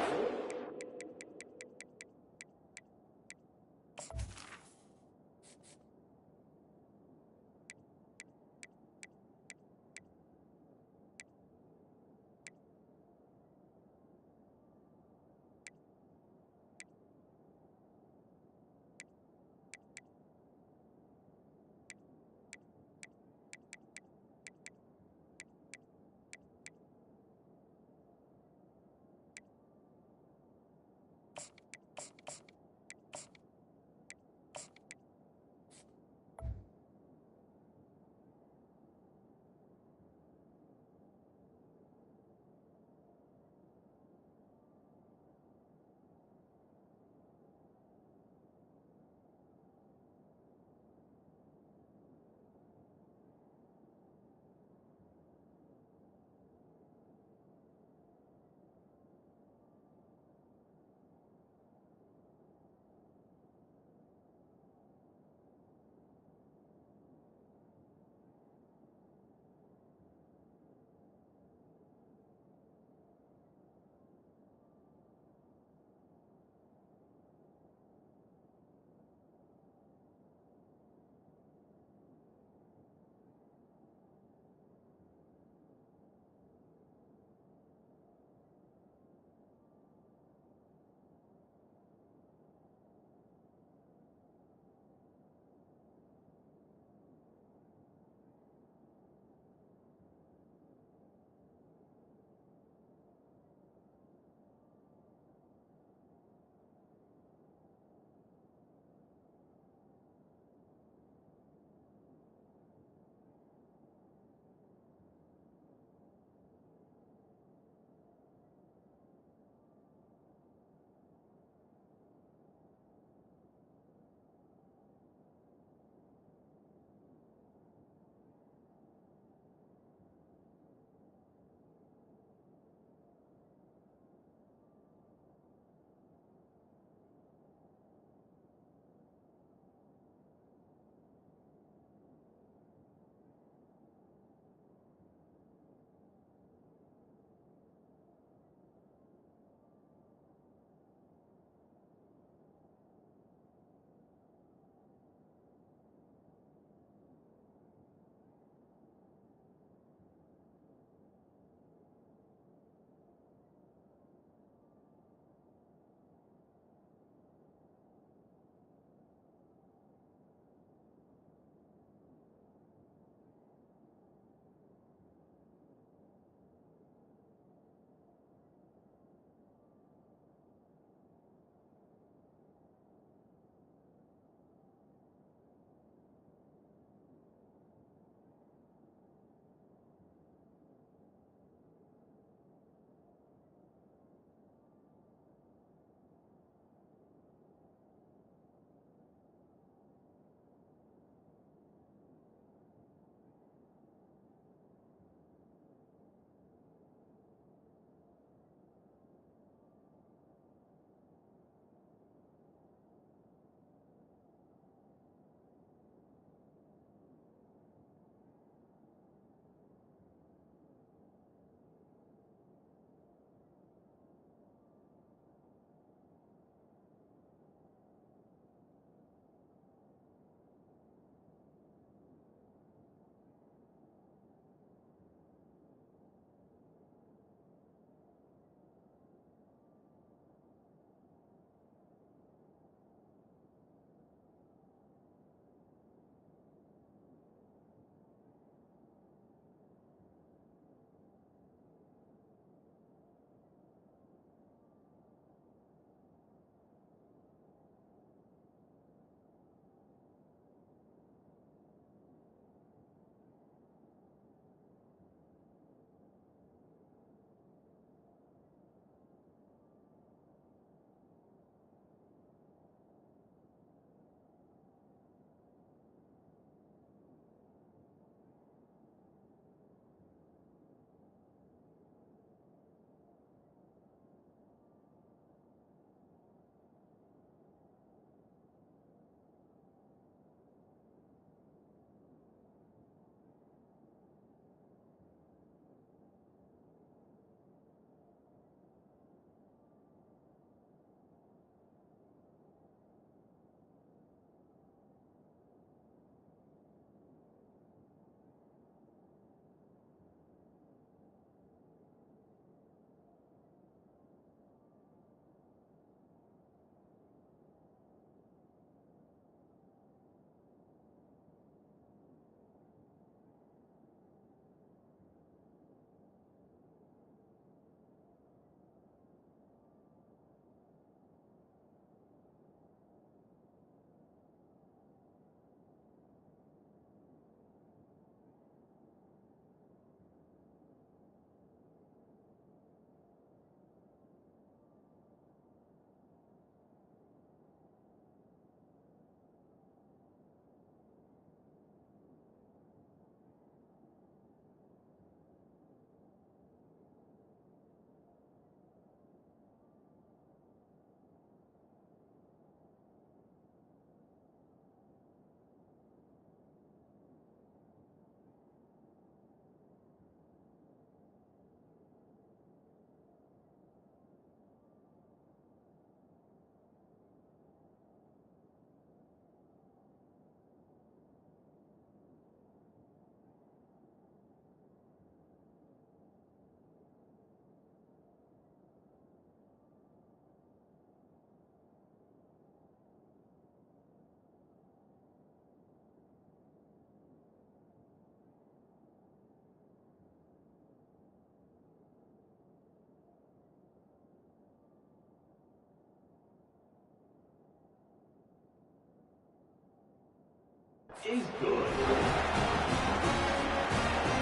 is good.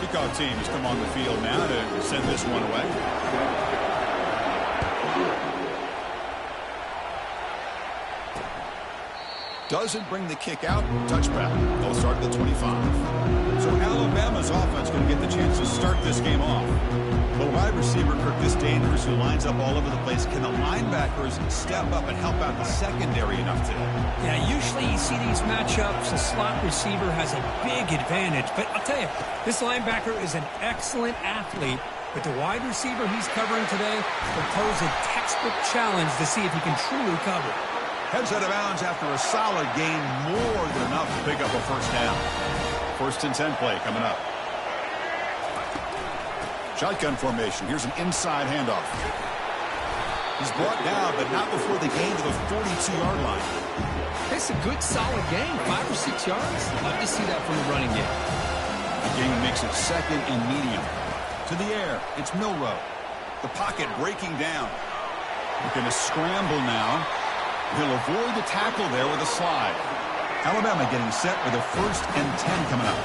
Kickoff team has come on the field now to send this one away. Doesn't bring the kick out. Touchback. They'll start at the 25. So Alabama's offense going to get the chance to start this game off. The wide receiver, Kirk, this dangerous, who lines up all over the place. Can the linebackers step up and help out the secondary enough today? Yeah, usually you see these matchups, the slot receiver has a big advantage. But I'll tell you, this linebacker is an excellent athlete. But the wide receiver he's covering today will pose a textbook challenge to see if he can truly cover. Heads out of bounds after a solid gain, more than enough to pick up a first down. 1st and 10 play coming up. Shotgun formation. Here's an inside handoff. He's brought down, but not before the gain to the 42-yard line. It's a good, solid gain, 5 or 6 yards. Love to see that from the running game. The gain makes it 2nd and medium. To the air, it's Milroe. The pocket breaking down. They're going to scramble now. He'll avoid the tackle there with a slide. Alabama getting set with a 1st and 10 coming up.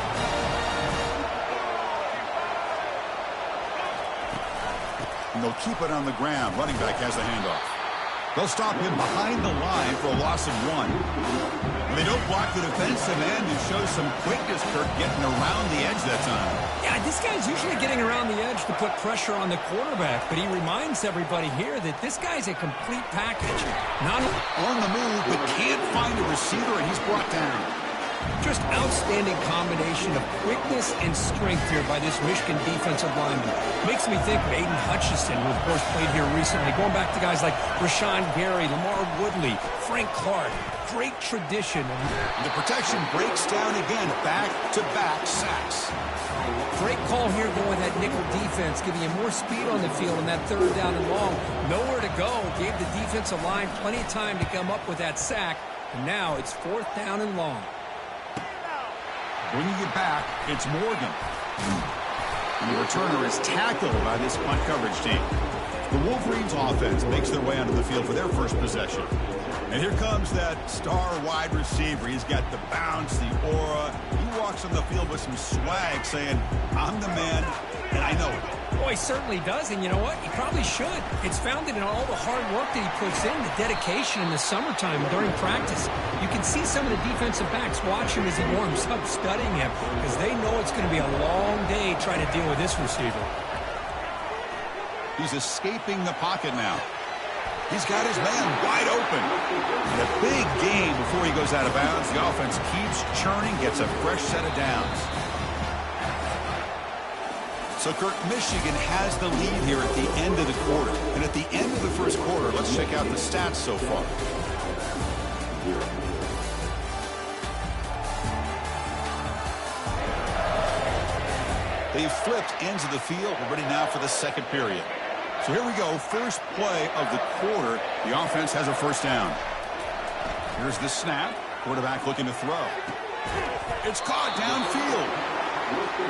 And they'll keep it on the ground. Running back has the handoff. They'll stop him behind the line for a loss of 1. When they don't block the defensive end, it shows some quickness, Kirk, getting around the edge that time. Yeah, this guy's usually getting around the edge to put pressure on the quarterback, but he reminds everybody here that this guy's a complete package. Not on the move, but can't find a receiver, and he's brought down. Just outstanding combination of quickness and strength here by this Michigan defensive lineman. Makes me think of Aiden Hutchinson, who of course played here recently. Going back to guys like Rashawn Gary, Lamar Woodley, Frank Clark. Great tradition. The protection breaks down again. Back-to-back sacks. Great call here going with that nickel defense, giving you more speed on the field on that 3rd down and long. Nowhere to go. Gave the defensive line plenty of time to come up with that sack. And now it's 4th down and long. Bringing it back, it's Morgan. And the returner is tackled by this punt coverage team. The Wolverines offense makes their way onto the field for their first possession. And here comes that star wide receiver. He's got the bounce, the aura. He walks on the field with some swag saying, I'm the man, and I know it. Boy, he certainly does, and you know what? He probably should. It's founded in all the hard work that he puts in, the dedication in the summertime during practice. You can see some of the defensive backs watch him as he warms up, studying him, because they know it's going to be a long day trying to deal with this receiver. He's escaping the pocket now. He's got his man wide open. And a big gain before he goes out of bounds. The offense keeps churning, gets a fresh set of downs. So, Kirk, Michigan has the lead here at the end of the quarter. And at the end of the first quarter, let's check out the stats so far. They've flipped ends of the field. We're ready now for the 2nd period. So here we go, first play of the quarter. The offense has a 1st down. Here's the snap. Quarterback looking to throw. It's caught downfield.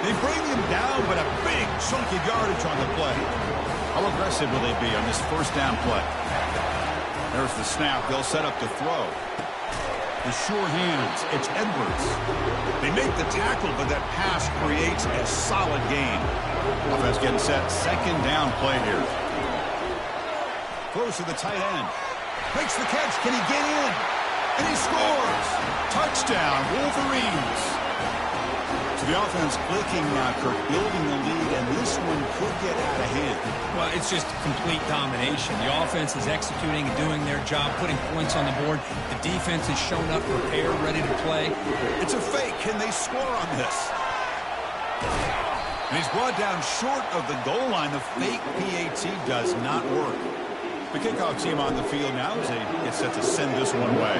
They bring him down, but a big chunk of yardage on the play. How aggressive will they be on this 1st down play? There's the snap. They'll set up to throw. The sure hands. It's Edwards. They make the tackle, but that pass creates a solid gain. Offense getting set. 2nd down play here. Close to the tight end. Makes the catch. Can he get in? And he scores. Touchdown, Wolverines. So the offense clicking now, Kirk, building the lead, and this one could get out of hand. Well, it's just complete domination. The offense is executing and doing their job, putting points on the board. The defense has shown up, prepared, ready to play. It's a fake. Can they score on this? And he's brought down short of the goal line. The fake PAT does not work. The kickoff team on the field now as they get set to send this one away.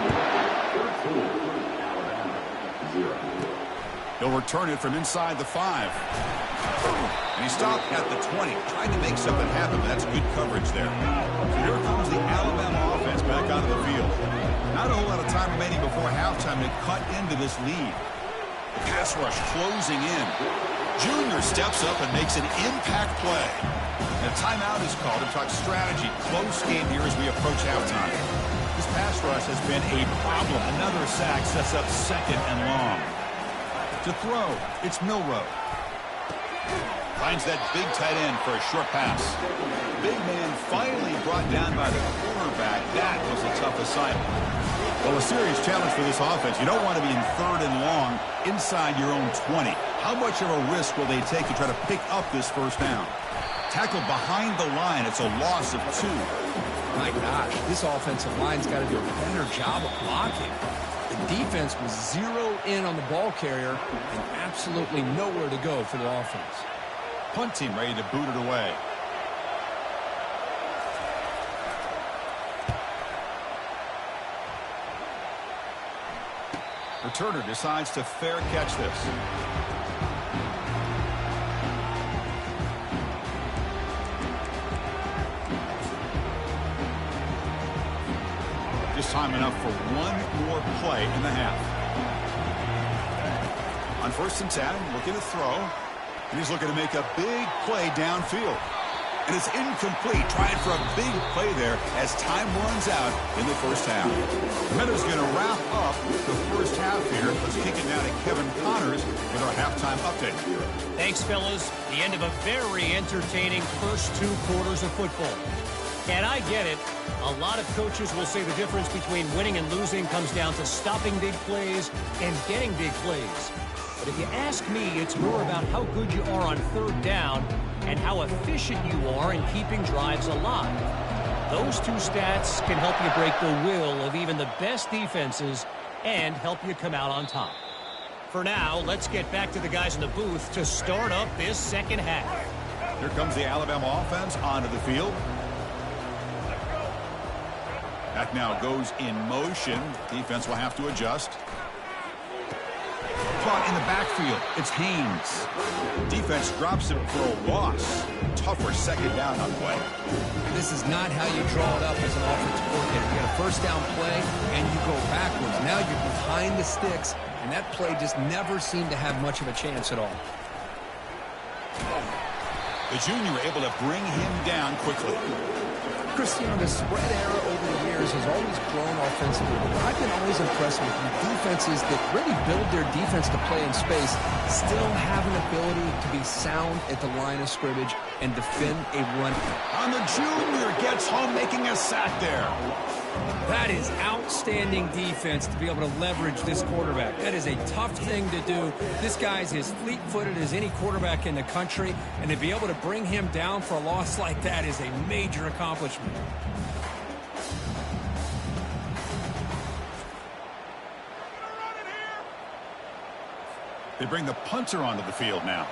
He'll return it from inside the 5. And he stopped at the 20, trying to make something happen, but that's good coverage there. So here comes the Alabama offense back onto the field. Not a whole lot of time remaining before halftime to cut into this lead. The pass rush closing in. Junior steps up and makes an impact play. And a timeout is called to talk strategy. Close game here as we approach halftime. This pass rush has been a problem. Another sack sets up 2nd and long. To throw, it's Milroe. Finds that big tight end for a short pass. Big man finally brought down by the quarterback. That was a tough assignment. Well, a serious challenge for this offense. You don't want to be in 3rd and long inside your own 20. How much of a risk will they take to try to pick up this first down? Tackled behind the line. It's a loss of 2. My gosh, this offensive line's got to do a better job of blocking. The defense was 0 in on the ball carrier and absolutely nowhere to go for the offense. Punt team ready to boot it away. Returner decides to fair catch this. Just time enough for one more play in the half. On 1st and 10, looking to throw. And he's looking to make a big play downfield. And it's incomplete. Trying for a big play there as time runs out in the first half. The Meadows going to wrap up the first half here. Let's kick it now to Kevin Connors with our halftime update. Thanks, fellas. The end of a very entertaining first 2 quarters of football. And I get it. A lot of coaches will say the difference between winning and losing comes down to stopping big plays and getting big plays. But if you ask me, it's more about how good you are on 3rd down and how efficient you are in keeping drives alive. Those 2 stats can help you break the will of even the best defenses and help you come out on top. For now, let's get back to the guys in the booth to start up this second half. Here comes the Alabama offense onto the field. That now goes in motion. Defense will have to adjust. Caught in the backfield. It's Haynes. Defense drops him for a loss. Tougher second down on the way. This is not how you draw it up as an offensive coordinator. You get a first down play, and you go backwards. Now you're behind the sticks, and that play just never seemed to have much of a chance at all. The junior able to bring him down quickly. Cristiano, the spread era over the years has always grown offensively. I've been always impressed with defenses that really build their defense to play in space, still have an ability to be sound at the line of scrimmage and defend a run. And the junior gets home making a sack there. That is outstanding defense to be able to leverage this quarterback. That is a tough thing to do. This guy's as fleet-footed as any quarterback in the country, and to be able to bring him down for a loss like that is a major accomplishment. They bring the punter onto the field now.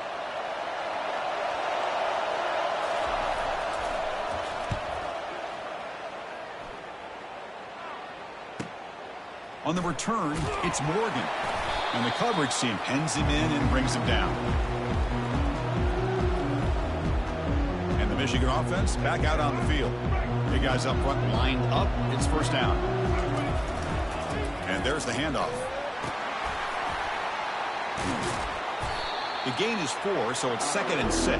On the return, it's Morgan. And the coverage team pens him in and brings him down. And the Michigan offense back out on the field. Big guys up front lined up. It's first down. And there's the handoff. The gain is 4, so it's 2nd and 6.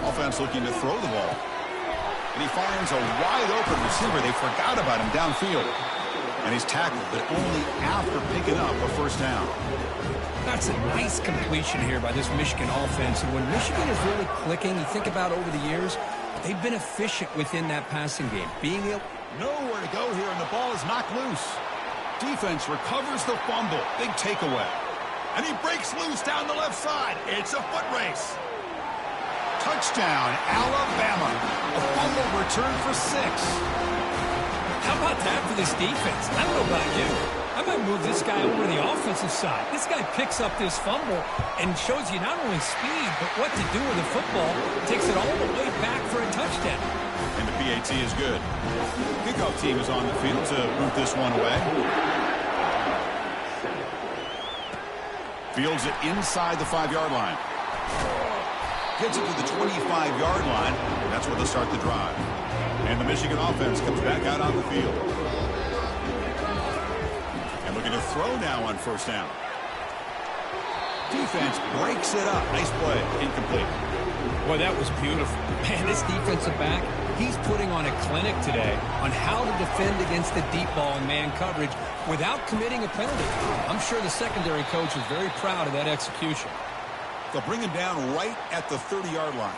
Offense looking to throw the ball. And he finds a wide-open receiver. They forgot about him downfield. And he's tackled, but only after picking up a first down. That's a nice completion here by this Michigan offense. And when Michigan is really clicking, you think about over the years, they've been efficient within that passing game. Being able... Nowhere to go here, and the ball is knocked loose. Defense recovers the fumble. Big takeaway. And he breaks loose down the left side. It's a foot race. Touchdown, Alabama. A fumble return for 6. How about that for this defense? I don't know about you. I might move this guy over to the offensive side. This guy picks up this fumble and shows you not only speed, but what to do with the football. Takes it all the way back for a touchdown. And the PAT is good. Kickoff team is on the field to boot this one away. Fields it inside the 5-yard line. Gets it to the 25-yard line. That's where they'll start the drive. And the Michigan offense comes back out on the field. And looking to throw now on first down. Defense breaks it up. Nice play. Incomplete. Boy, that was beautiful. Man, this defensive back He's putting on a clinic today on how to defend against the deep ball and man coverage without committing a penalty. I'm sure the secondary coach is very proud of that execution. They'll bring him down right at the 30-yard line.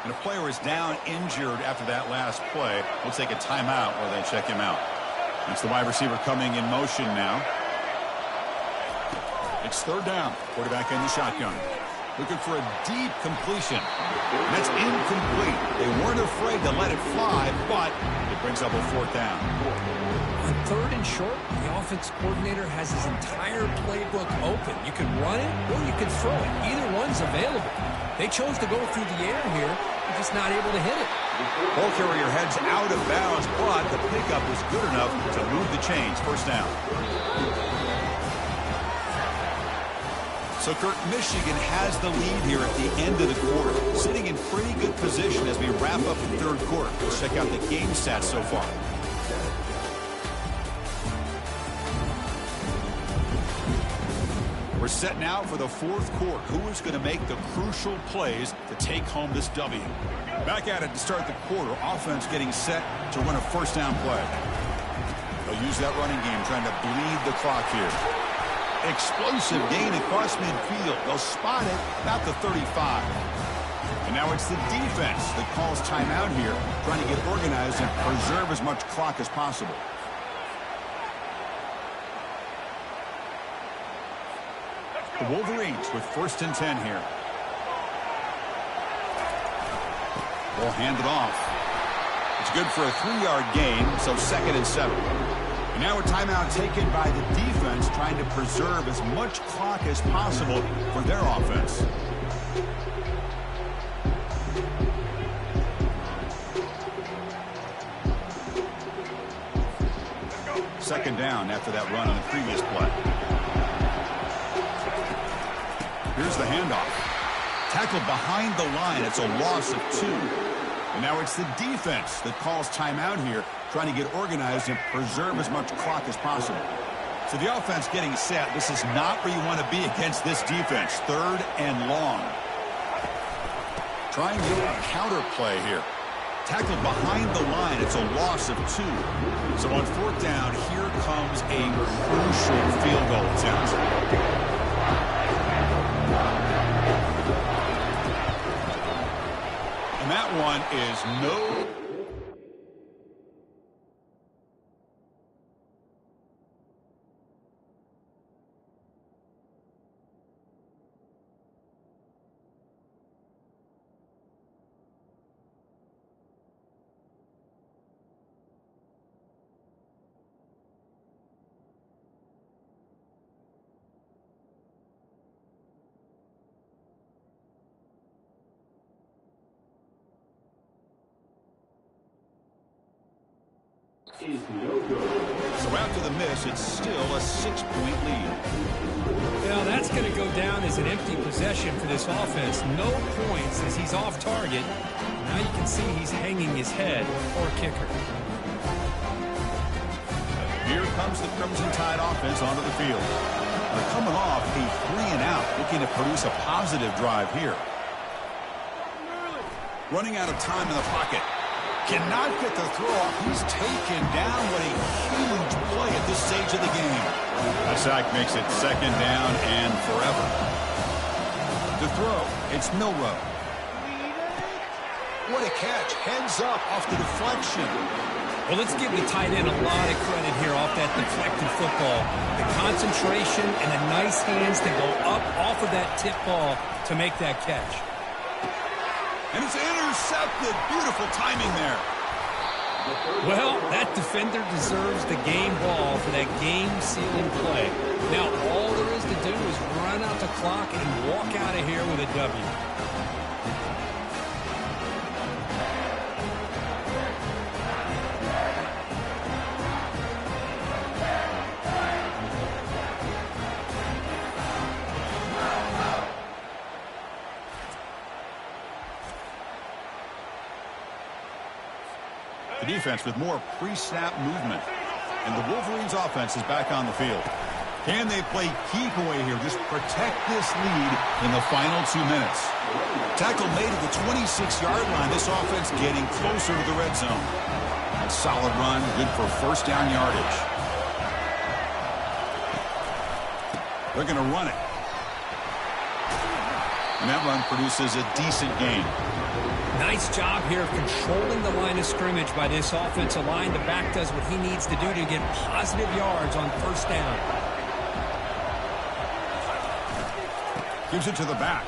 And a player is down injured after that last play. We'll take a timeout while they check him out. It's the wide receiver coming in motion now. It's third down. Quarterback in the shotgun. Looking for a deep completion. That's incomplete. They weren't afraid to let it fly, but it brings up a fourth down. On third and short, the offense coordinator has his entire playbook open. You can run it or you can throw it. Either one's available. They chose to go through the air here. They're just not able to hit it. Ball carrier heads out of bounds, but the pickup is good enough to move the chains. First down. So, Kirk, Michigan has the lead here at the end of the quarter, sitting in pretty good position as we wrap up the third quarter. Let's check out the game stats so far. We're set now for the fourth quarter. Who is going to make the crucial plays to take home this W? Back at it to start the quarter. Offense getting set to run a first down play. They'll use that running game, trying to bleed the clock here. Explosive gain across midfield. They'll spot it about the 35. And now it's the defense that calls timeout here, trying to get organized and preserve as much clock as possible. The Wolverines with first and 10 here. Ball handed off. It's good for a 3-yard gain, so second and 7. And now a timeout taken by the defense, trying to preserve as much clock as possible for their offense. Second down after that run on the previous play. Here's the handoff. Tackled behind the line. It's a loss of 2. And now it's the defense that calls timeout here, trying to get organized and preserve as much clock as possible. So the offense getting set. This is not where you want to be against this defense. Third and long. Trying to get a counter play here. Tackled behind the line. It's a loss of 2. So on fourth down, here comes a crucial field goal attempt. And that one is no. So after the miss, it's still a 6-point lead. Well, that's going to go down as an empty possession for this offense. No points as he's off target. Now you can see he's hanging his head for a kicker. Here comes the Crimson Tide offense onto the field. They're coming off a 3-and-out, looking to produce a positive drive here. Running out of time in the pocket. Cannot get the throw off. He's taken down. What a huge play at this stage of the game. A sack makes it second down and forever. The throw, it's Milroe. What a catch. Heads up off the deflection. Well, let's give the tight end a lot of credit here off that deflected football. The concentration and the nice hands to go up off of that tip ball to make that catch. And it's intercepted. Beautiful timing there. Well, that defender deserves the game ball for that game-sealing play. Now, all there is to do is run out the clock and walk out of here with a W. The defense with more pre-snap movement. And the Wolverines offense is back on the field. Can they play keep away here? Just protect this lead in the final 2 minutes. Tackle made at the 26-yard line. This offense getting closer to the red zone. A solid run, good for first down yardage. They're going to run it. And that run produces a decent gain. Nice job here of controlling the line of scrimmage by this offensive line. The back does what he needs to do to get positive yards on first down. Gives it to the back.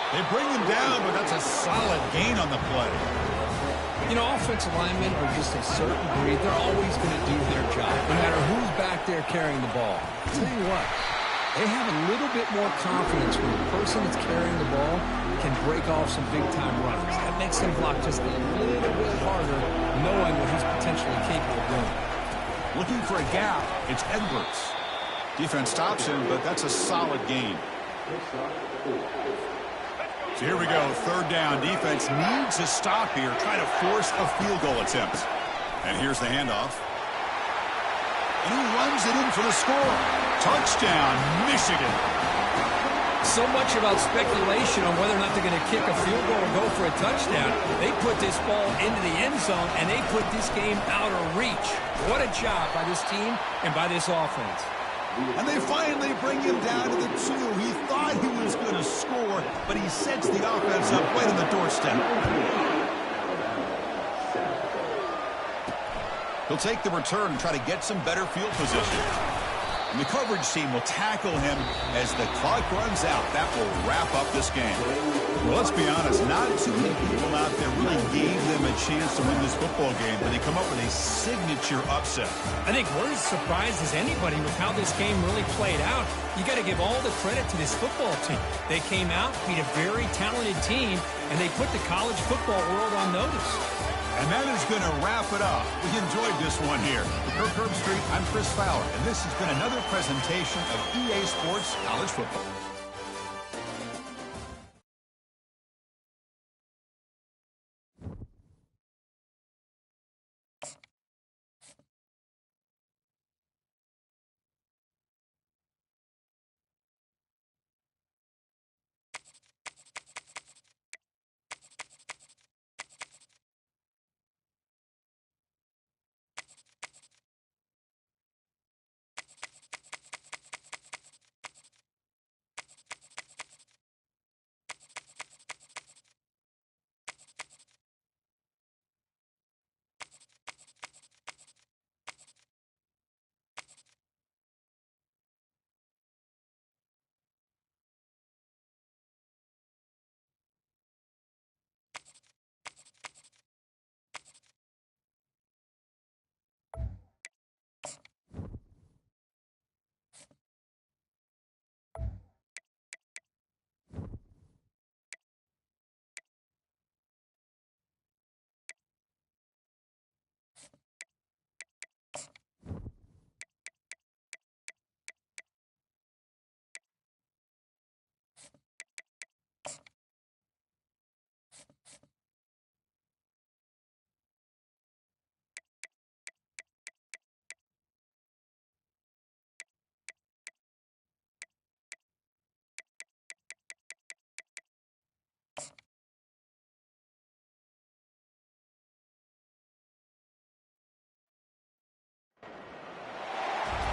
They bring him down, but that's a solid gain on the play. You know, offensive linemen are just a certain breed. They're always going to do their job, no matter who's back there carrying the ball. I'll tell you what, they have a little bit more confidence when the person that's carrying the ball can break off some big-time runs. That makes them block just a little bit harder, knowing what he's potentially capable of doing. Looking for a gap. It's Edwards. Defense stops him, but that's a solid gain. So here we go, third down. Defense needs a stop here, trying to force a field goal attempt. And here's the handoff. And he runs it in for the score. Touchdown, Michigan. So much about speculation on whether or not they're going to kick a field goal or go for a touchdown. They put this ball into the end zone, and they put this game out of reach. What a job by this team and by this offense. And they finally bring him down to the 2. He thought he was going to score, but he sets the offense up right on the doorstep. He'll take the return and try to get some better field position. And the coverage team will tackle him as the clock runs out. That will wrap up this game. Well, let's be honest, not too many people out there really gave them a chance to win this football game, but they come up with a signature upset. I think we're as surprised as anybody with how this game really played out. You got to give all the credit to this football team. They came out, beat a very talented team, and they put the college football world on notice. And that is going to wrap it up. We enjoyed this one here. For Kirk Herbstreit, I'm Chris Fowler, and this has been another presentation of EA Sports College Football.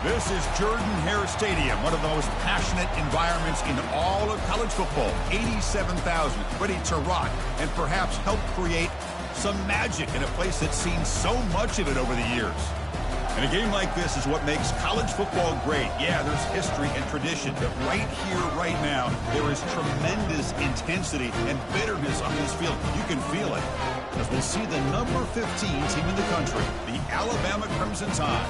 This is Jordan-Hare Stadium, one of the most passionate environments in all of college football. 87,000 ready to rock and perhaps help create some magic in a place that's seen so much of it over the years. And a game like this is what makes college football great. Yeah, there's history and tradition, but right here, right now, there is tremendous intensity and bitterness on this field. You can feel it. As we'll see the number 15 team in the country, the Alabama Crimson Tide,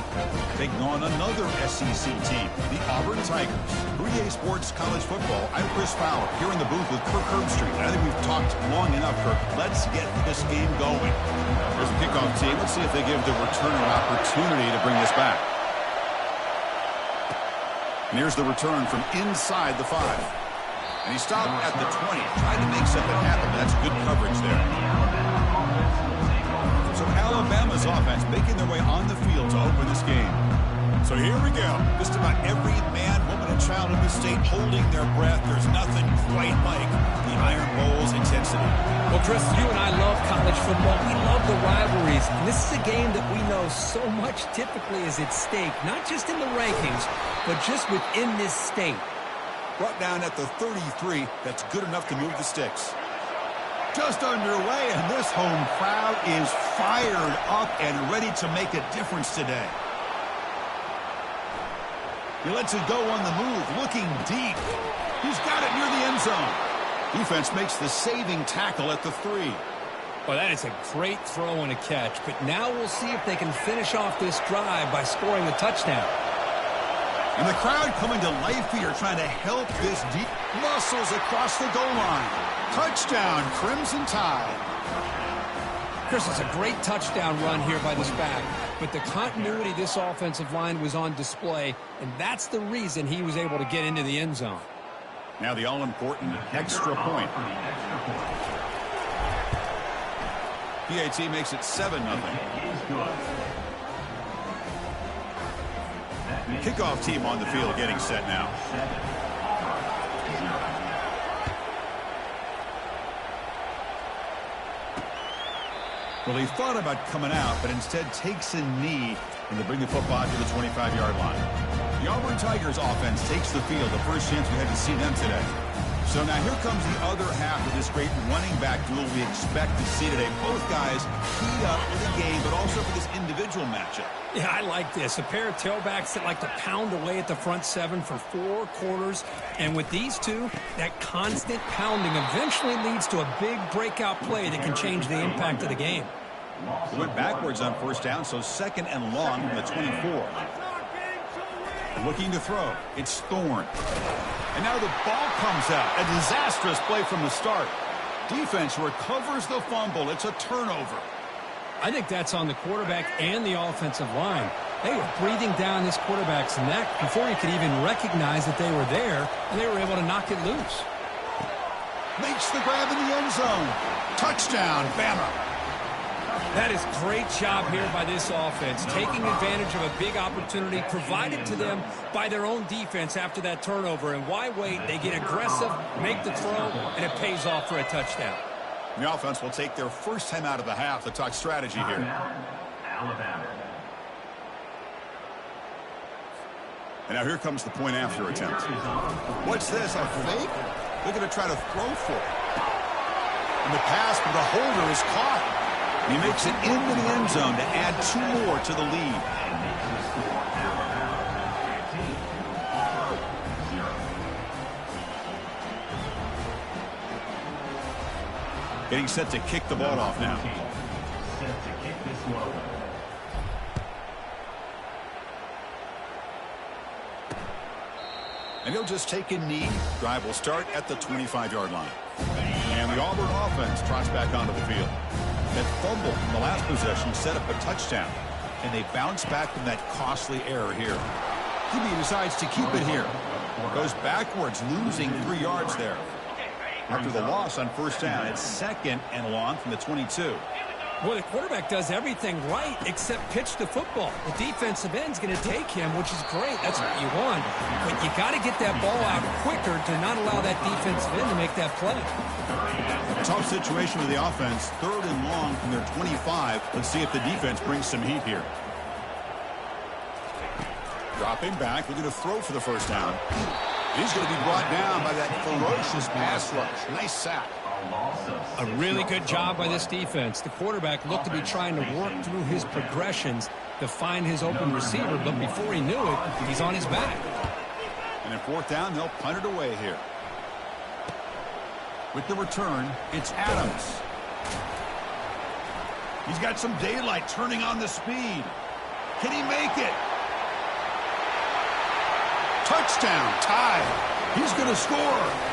taking on another SEC team, the Auburn Tigers. For EA Sports College Football, I'm Chris Fowler, here in the booth with Kirk Herbstreit. I think we've talked long enough, Kirk. Let's get this game going. There's a kickoff team. Let's see if they give the returner opportunity to bring this back. And here's the return from inside the 5. And he stopped at the 20, trying to make something happen. That's good coverage there. So Alabama's offense making their way on the field to open this game. So here we go. Just about every man, woman, and child in the state holding their breath. There's nothing quite like the Iron Bowl's intensity. Well, Chris, you and I love college football. We love the rivalries. And this is a game that we know so much typically is at stake, not just in the rankings, but just within this state. Brought down at the 33. That's good enough to move the sticks. Just underway, and this home crowd is fired up and ready to make a difference today. He lets it go on the move, looking deep. He's got it near the end zone. Defense makes the saving tackle at the 3. Well, that is a great throw and a catch. But now we'll see if they can finish off this drive by scoring a touchdown. And the crowd coming to life here, trying to help this deep. Muscles across the goal line. Touchdown, Crimson Tide. Chris, it's a great touchdown run here by this back. But the continuity of this offensive line was on display, and that's the reason he was able to get into the end zone. Now the all-important extra point. PAT makes it 7-0. Kickoff team on the field getting set now. Well, he thought about coming out, but instead takes a knee and they bring the football to the 25-yard line. The Auburn Tigers offense takes the field, the first chance we had to see them today. So now here comes the other half of this great running back duel we expect to see today. Both guys keyed up for the game, but also for this individual matchup. Yeah, I like this. A pair of tailbacks that like to pound away at the front 7 for 4 quarters. And with these two, that constant pounding eventually leads to a big breakout play that can change the impact of the game. He went backwards on first down, so 2nd and long from the 24. Looking to throw. It's Thorne. And now the ball comes out. A disastrous play from the start. Defense recovers the fumble. It's a turnover. I think that's on the quarterback and the offensive line. They were breathing down this quarterback's neck before he could even recognize that they were there, and they were able to knock it loose. Makes the grab in the end zone. Touchdown, Bama. That is great job here by this offense, taking advantage of a big opportunity provided to them by their own defense after that turnover. And why wait? They get aggressive, make the throw, and it pays off for a touchdown. The offense will take their first time out of the half to talk strategy here. Alabama. And now here comes the point after attempt. What's this, a fake? They're going to try to throw for it. And the pass, but the holder is caught. He makes it into the end zone to add 2 more to the lead. Getting set to kick the ball off now. Set to kick this one. And he'll just take a knee. Drive will start at the 25-yard line. And the Auburn offense trots back onto the field. That fumble from the last possession set up a touchdown. And they bounce back from that costly error here. QB decides to keep it here. Goes backwards, losing 3 yards there. After the loss on first down, it's 2nd and long from the 22. Well, the quarterback does everything right except pitch the football. The defensive end's going to take him, which is great. That's what you want. But you got to get that ball out quicker to not allow that defensive end to make that play. Tough situation with the offense. 3rd and long from their 25. Let's see if the defense brings some heat here. Dropping back, looking to throw for the first down. He's going to be brought down by that ferocious pass rush. Nice sack. A really good job by this defense. The quarterback looked to be trying to work through his progressions to find his open receiver, but before he knew it, he's on his back. And in 4th down, they'll punt it away here. With the return, it's Adams. He's got some daylight turning on the speed. Can he make it? Touchdown, Tide. He's going to score.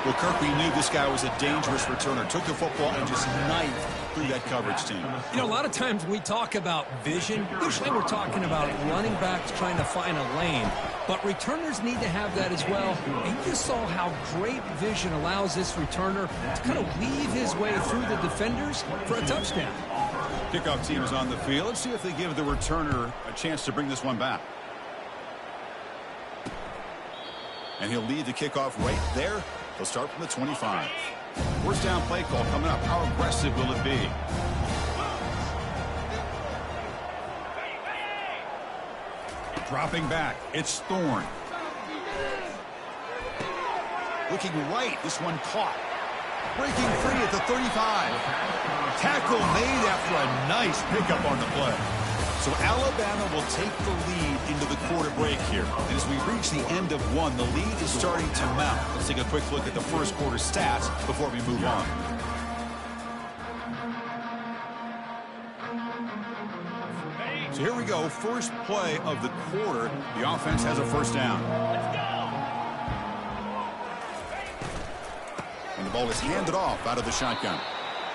Well, Kirk, we knew this guy was a dangerous returner. Took the football and just knifed through that coverage team. You know, a lot of times when we talk about vision, usually we're talking about running backs trying to find a lane. But returners need to have that as well. And you saw how great vision allows this returner to kind of weave his way through the defenders for a touchdown. Kickoff team is on the field. Let's see if they give the returner a chance to bring this one back. And he'll lead the kickoff right there. He'll start from the 25. First down play call coming up. How aggressive will it be? Dropping back. It's Thorne. Looking right. This one caught. Breaking free at the 35. Tackle made after a nice pickup on the play. So Alabama will take the lead into the quarter break here. And as we reach the end of one, the lead is starting to mount. Let's take a quick look at the first quarter stats before we move on. So here we go. First play of the quarter. The offense has a first down. And the ball is handed off out of the shotgun.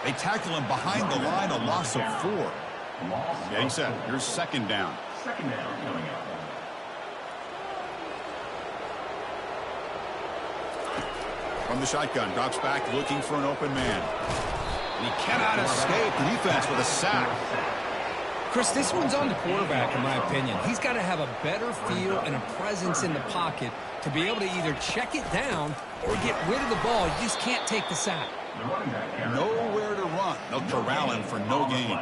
They tackle him behind the line, a loss of 4. Getting set. Here's second down. Second down coming up. From the shotgun, drops back looking for an open man. And he cannot escape the defense with a sack. Chris, this one's on the quarterback, in my opinion. He's got to have a better feel and a presence in the pocket to be able to either check it down or get rid of the ball. You just can't take the sack. Nowhere to run. They'll corral him for no gain.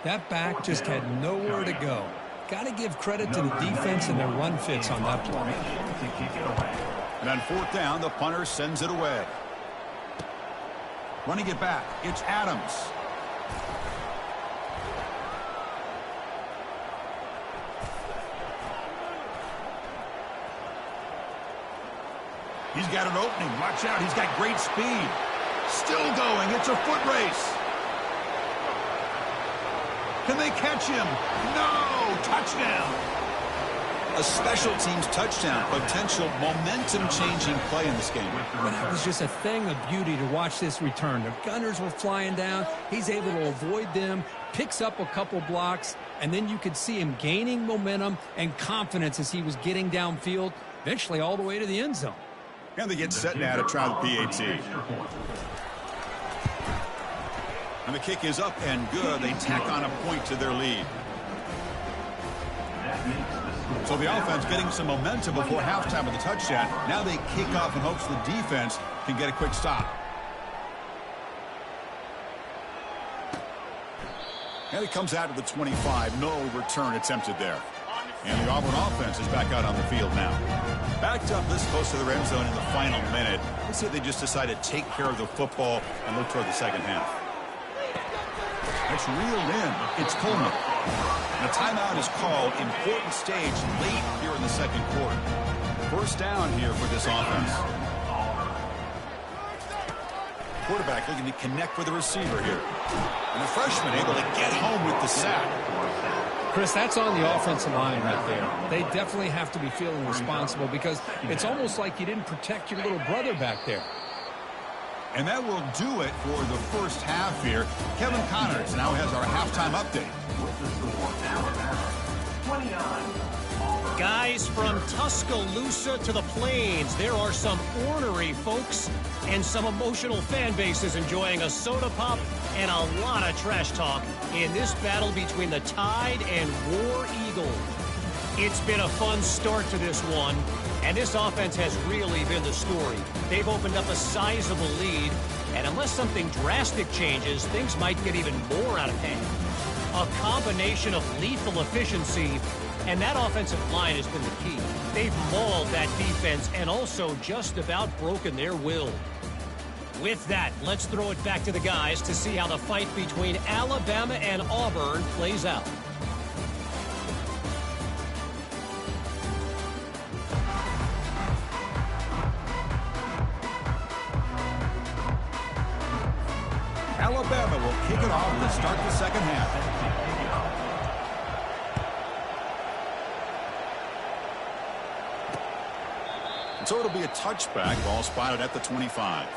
That back just had nowhere to go. Got to give credit to the defense and their run fits on that play. And on fourth down, the punter sends it away. Running it back, it's Adams. He's got an opening. Watch out. He's got great speed. Still going. It's a foot race. Can they catch him? No! Touchdown! A special teams touchdown. Potential momentum-changing play in this game. But it was just a thing of beauty to watch this return. The gunners were flying down. He's able to avoid them, picks up a couple blocks, and then you could see him gaining momentum and confidence as he was getting downfield, eventually all the way to the end zone. And they get set now to try the PAT. And the kick is up and good. They tack on a point to their lead. So the offense getting some momentum before halftime with the touchdown. Now they kick off in hopes the defense can get a quick stop. And it comes out to the 25. No return attempted there. And the Auburn offense is back out on the field now. Backed up this close to the red zone in the final minute. Let's see if they just decide to take care of the football and look toward the second half. It's reeled in. It's Coleman. And a timeout is called. Important stage late here in the second quarter. First down here for this offense. Quarterback looking to connect with the receiver here. And the freshman able to get home with the sack. Chris, that's on the offensive line right there. They definitely have to be feeling responsible because it's almost like you didn't protect your little brother back there. And that will do it for the first half here. Kevin Connors now has our halftime update. Guys, from Tuscaloosa to the Plains, there are some ornery folks and some emotional fan bases enjoying a soda pop and a lot of trash talk in this battle between the Tide and War Eagles. It's been a fun start to this one, and this offense has really been the story. They've opened up a sizable lead, and unless something drastic changes, things might get even more out of hand. A combination of lethal efficiency, and that offensive line has been the key. They've mauled that defense and also just about broken their will. With that, let's throw it back to the guys to see how the fight between Alabama and Auburn plays out. Alabama will kick it off to start the second half. And so it'll be a touchback. Ball spotted at the 25.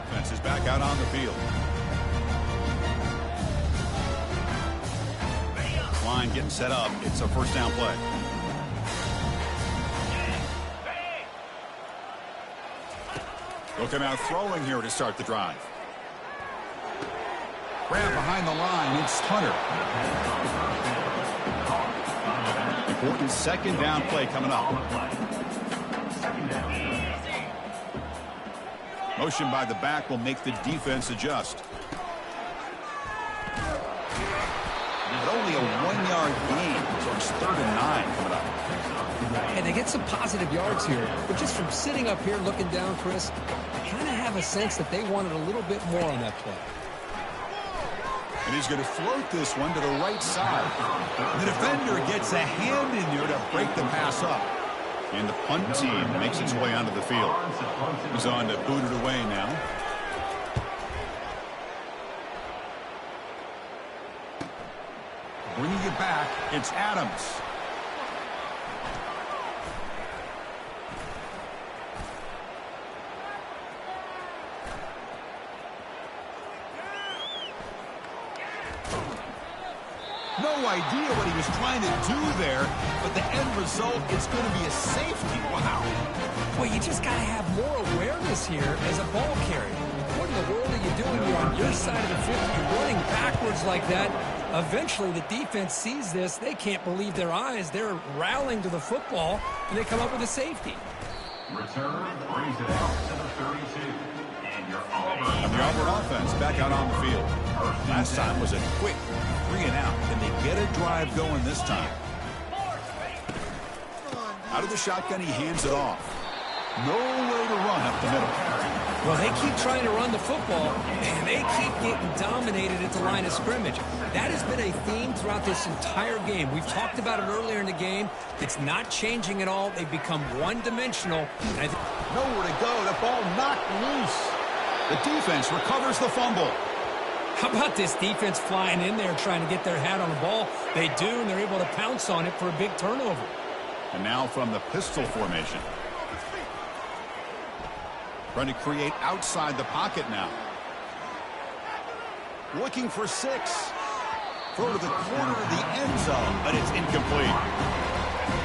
Defense is back out on the field. Line getting set up. It's a first down play. He'll come out throwing here to start the drive. Grab behind the line. It's Hunter. Important second down play coming up. Motion by the back will make the defense adjust. But only a 1-yard gain, so it's 3rd and 9 coming up. And they get some positive yards here, but just from sitting up here looking down, Chris, I kind of have a sense that they wanted a little bit more on that play. And he's going to float this one to the right side. The defender gets a hand in there to break the pass up. And the punt team makes its way onto the field. He's on to boot it away now. Bringing it back, it's Adams. No idea what he was trying to do there, but the end result is going to be a safety. Wow. Well, you just got to have more awareness here as a ball carrier. What in the world are you doing? You're on your side of the 50. You're running backwards like that. Eventually, the defense sees this. They can't believe their eyes. They're rallying to the football, and they come up with a safety. Return brings it out to the 32. And your Auburn. And the Auburn offense back out on the field. Last time was a quick 3 and out. Can they get a drive going this time? Out of the shotgun, he hands it off. No way to run up the middle. Well, they keep trying to run the football, and they keep getting dominated at the line of scrimmage. That has been a theme throughout this entire game. We've talked about it earlier in the game. It's not changing at all. They've become one-dimensional. Nowhere to go. The ball knocked loose. The defense recovers the fumble. How about this defense flying in there trying to get their hat on the ball? They do, and they're able to pounce on it for a big turnover. And now from the pistol formation. Trying to create outside the pocket now. Looking for 6. Throw to the corner of the end zone, but it's incomplete.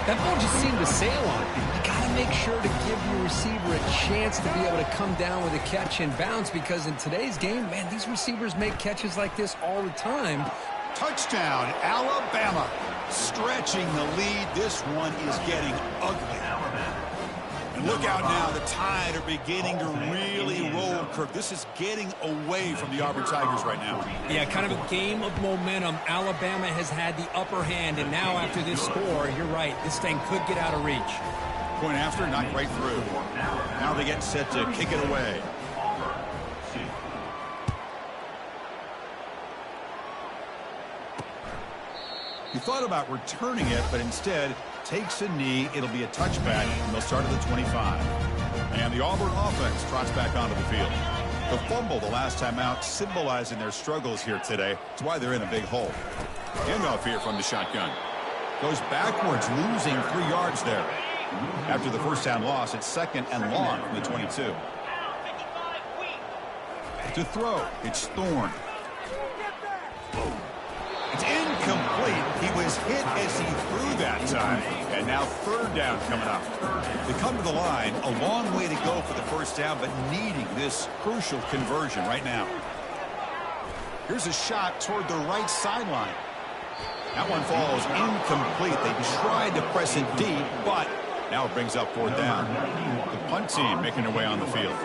That ball just seemed to sail on it. You got to make sure to give your receiver a chance to be able to come down with a catch and bounce, because in today's game, man, these receivers make catches like this all the time. Touchdown, Alabama. Stretching the lead. This one is getting ugly. And look out now. The Tide are beginning to really roll, Kirk. This is getting away from the Auburn Tigers right now. Yeah, kind of a game of momentum. Alabama has had the upper hand, and now after this score, you're right, this thing could get out of reach. Point after, knocked right through. Now they get set to kick it away. He thought about returning it, but instead takes a knee. It'll be a touchback, and they'll start at the 25. And the Auburn offense trots back onto the field. The fumble the last time out, symbolizing their struggles here today. That's why they're in a big hole. Handoff here from the shotgun. Goes backwards, losing 3 yards there. After the first down loss, it's 2nd and long from the 22. To throw, it's Thorne. It's incomplete. He was hit as he threw that time. And now 3rd down coming up. They come to the line, a long way to go for the first down, but needing this crucial conversion right now. Here's a shot toward the right sideline. That one falls incomplete. They tried to press it deep, but now it brings up 4th down. The punt team making their way on the field.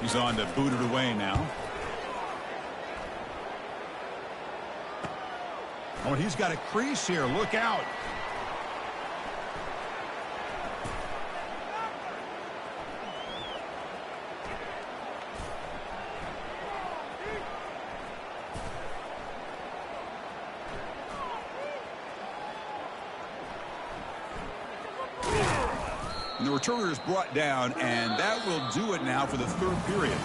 He's on to boot it away now. Oh, and he's got a crease here. Look out. And the returner is brought down, and that will do it now for the 3rd period.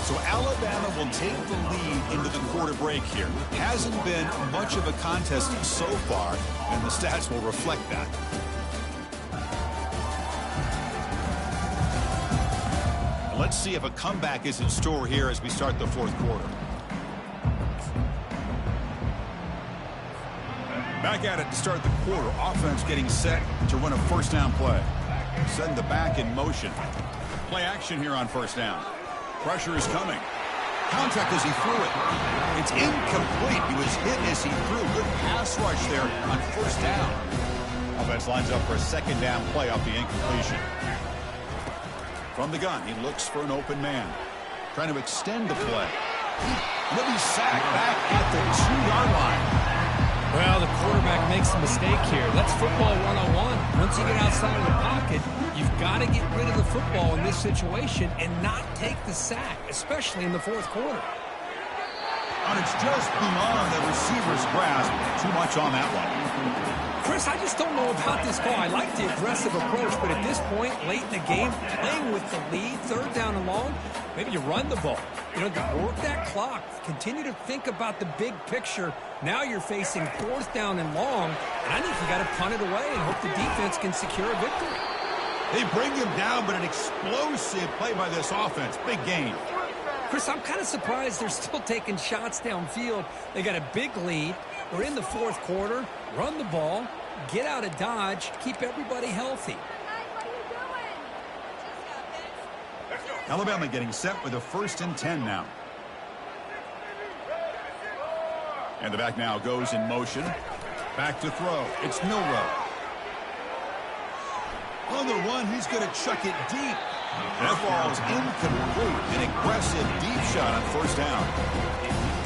So Alabama will take the lead into the quarter break here. Hasn't been much of a contest so far, and the stats will reflect that. And let's see if a comeback is in store here as we start the 4th quarter. Back at it to start the quarter. Offense getting set to run a first down play. Send the back in motion. Play action here on first down. Pressure is coming. Contact as he threw it. It's incomplete. He was hit as he threw. Good pass rush there on first down. Offense lines up for a second down play off the incompletion. From the gun, he looks for an open man. Trying to extend the play. He'll be sacked back at the 2-yard line. Well, the quarterback makes a mistake here. That's football 101. Once you get outside of the pocket, you've got to get rid of the football in this situation and not take the sack, especially in the fourth quarter. And it's just beyond the receiver's grasp. Too much on that one. Chris, I just don't know about this call. I like the aggressive approach, but at this point, late in the game, playing with the lead, third down and long, maybe you run the ball. You know, work that clock. Continue to think about the big picture. Now you're facing fourth down and long, and I think you got to punt it away and hope the defense can secure a victory. They bring him down, but an explosive play by this offense. Big gain. Chris, I'm kind of surprised they're still taking shots downfield. They got a big lead. We're in the fourth quarter. Run the ball. Get out of Dodge. Keep everybody healthy. Alabama getting set with a 1st and 10 now. And the back now goes in motion. Back to throw. It's Milroe. On the run, he's going to chuck it deep. That ball's incomplete. An aggressive deep shot on first down.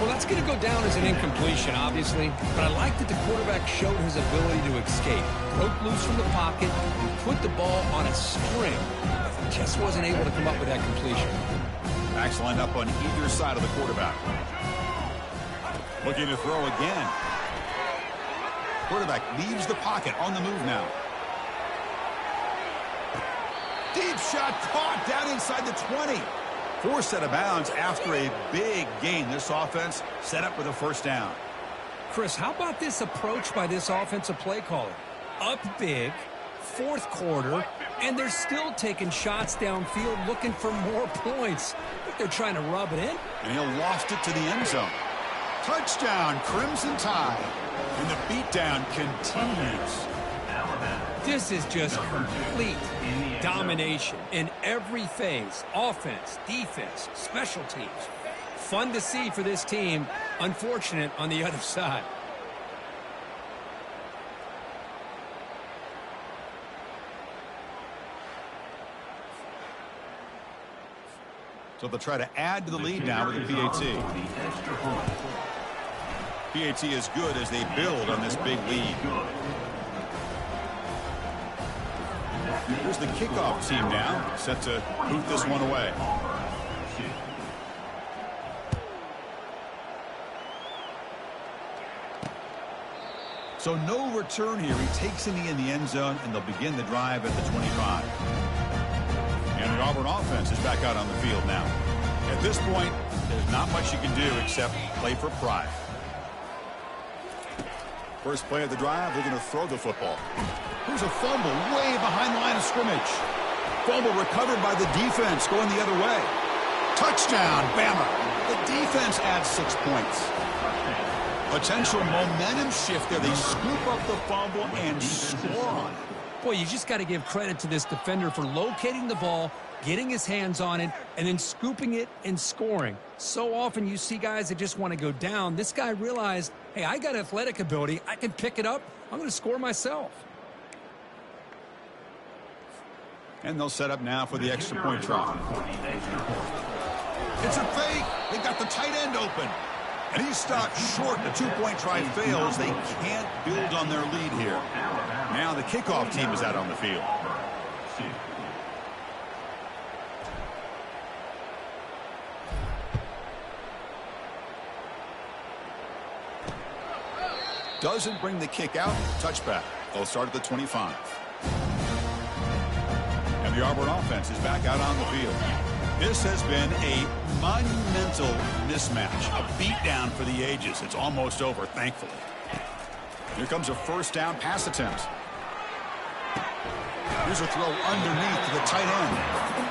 Well, that's going to go down as an incompletion, obviously, but I like that the quarterback showed his ability to escape. Broke loose from the pocket, put the ball on a string. Just wasn't able to come up with that completion. Backs lined up on either side of the quarterback. Looking to throw again. Quarterback leaves the pocket, on the move now. Deep shot caught down inside the 20. Forced out of bounds after a big gain. This offense set up with a first down. Chris, how about this approach by this offensive play caller? Up big, fourth quarter, and they're still taking shots downfield looking for more points. I think they're trying to rub it in. And he lost it to the end zone. Touchdown, Crimson Tide. And the beatdown continues. This is just complete domination in every phase. Offense, defense, special teams. Fun to see for this team. Unfortunate on the other side. So they'll try to add to the lead now with the PAT. PAT is good as they build on this big lead. Here's the kickoff team now, set to boot this one away. So no return here. He takes it in the end zone, and they'll begin the drive at the 25. And the Auburn offense is back out on the field now. At this point, there's not much you can do except play for pride. First play of the drive, they're going to throw the football. There's a fumble way behind the line of scrimmage. Fumble recovered by the defense going the other way. Touchdown, Bama. The defense adds 6 points. Potential momentum shift there. They scoop up the fumble and score on it. Boy, you just got to give credit to this defender for locating the ball, getting his hands on it, and then scooping it and scoring. So often you see guys that just want to go down. This guy realized, hey, I got athletic ability. I can pick it up. I'm going to score myself. And they'll set up now for the extra point try. It's a fake. They got the tight end open. And he's stopped short. The two-point try fails. They can't build on their lead here. Now the kickoff team is out on the field. Doesn't bring the kick out. Touchback. They'll start at the 25. And the Auburn offense is back out on the field. This has been a monumental mismatch, a beatdown for the ages. It's almost over, thankfully. Here comes a first down pass attempt. Here's a throw underneath to the tight end.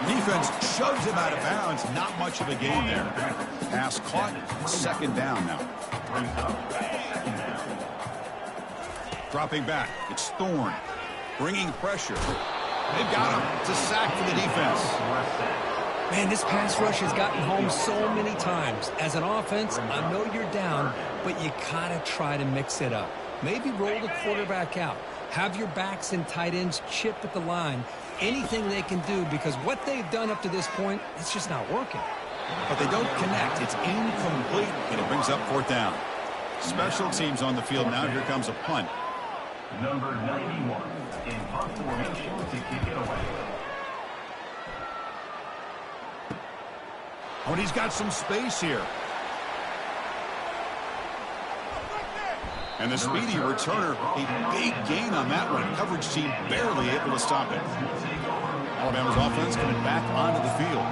Defense shoves him out of bounds. Not much of a gain there. Pass caught. Second down now. Dropping back. It's Thorne. Bringing pressure. They've got him. It's a sack for the defense. Man, this pass rush has gotten home so many times. As an offense, I know you're down, but you gotta try to mix it up. Maybe roll the quarterback out. Have your backs and tight ends chip at the line. Anything they can do, because what they've done up to this point, it's just not working. But they don't connect. It's incomplete, and it brings up fourth down. Special teams on the field now. Here comes a punt. Number 91 in punt formation to kick it away. Oh, and he's got some space here. And the speedy returner, a big gain on that one. Coverage team barely able to stop it. Alabama's offense coming back onto the field.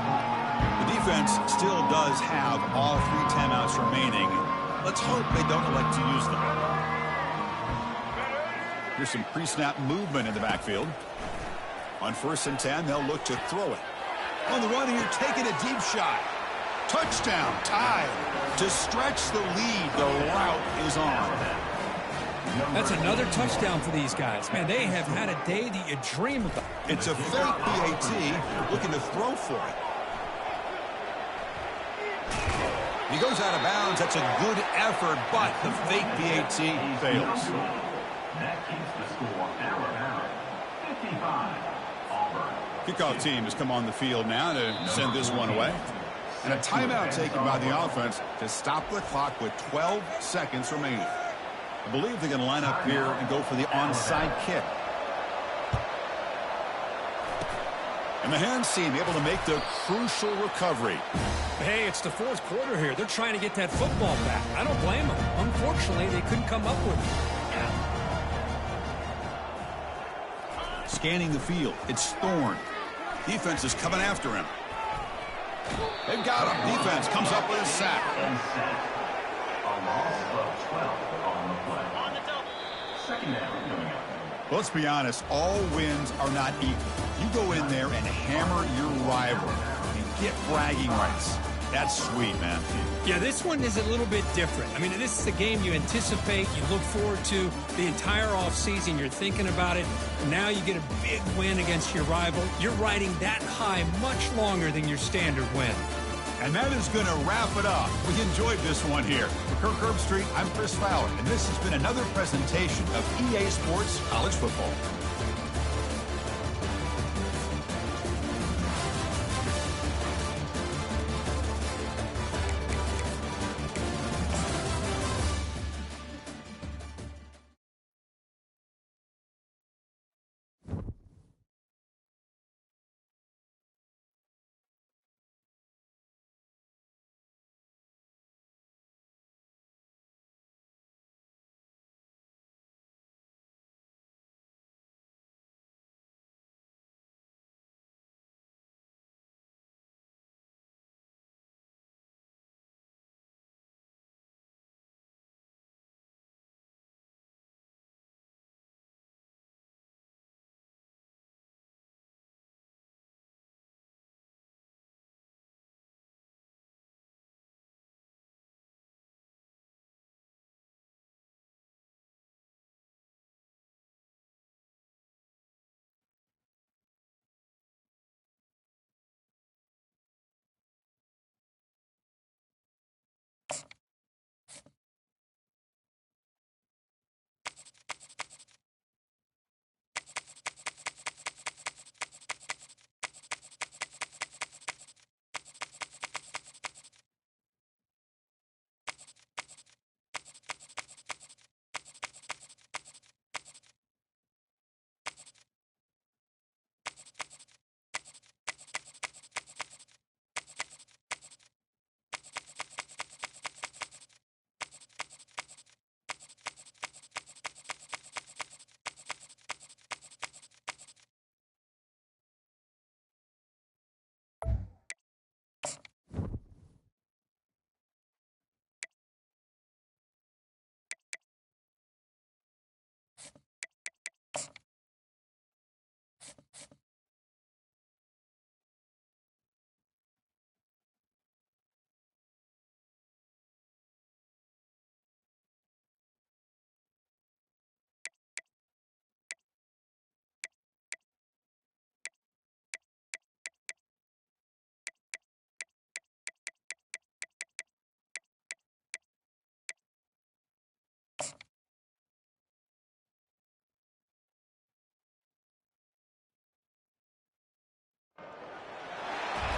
The defense still does have all 3 timeouts remaining. Let's hope they don't elect to use them. Here's some pre-snap movement in the backfield. On 1st and 10, they'll look to throw it. On the run here, taking a deep shot. Touchdown, tied. To stretch the lead, the route is on. That's another touchdown for these guys. Man, they have had a day that you dream about. It's a fake PAT, looking to throw for it. He goes out of bounds. That's a good effort, but the fake PAT fails. That keeps the score Alabama 55. Auburn. Kickoff team has come on the field now to send this one away. And a timeout taken by the offense to stop the clock with 12 seconds remaining. I believe they're going to line up here and go for the onside kick. And the hands team able to make the crucial recovery. Hey, it's the 4th quarter here. They're trying to get that football back. I don't blame them. Unfortunately, they couldn't come up with it. Scanning the field. It's Thorne. Defense is coming after him. They've got him. Defense comes up with a sack. A loss of 12 on the play. On the double. Second down coming up. Well, let's be honest. All wins are not equal. You go in there and hammer your rival and get bragging rights. That's sweet, man. Yeah, this one is a little bit different. I mean, this is a game you anticipate, you look forward to the entire offseason. You're thinking about it. Now you get a big win against your rival. You're riding that high much longer than your standard win. And that is going to wrap it up. We enjoyed this one here. For Kirk Herbstreit, I'm Chris Fowler, and this has been another presentation of EA Sports College Football.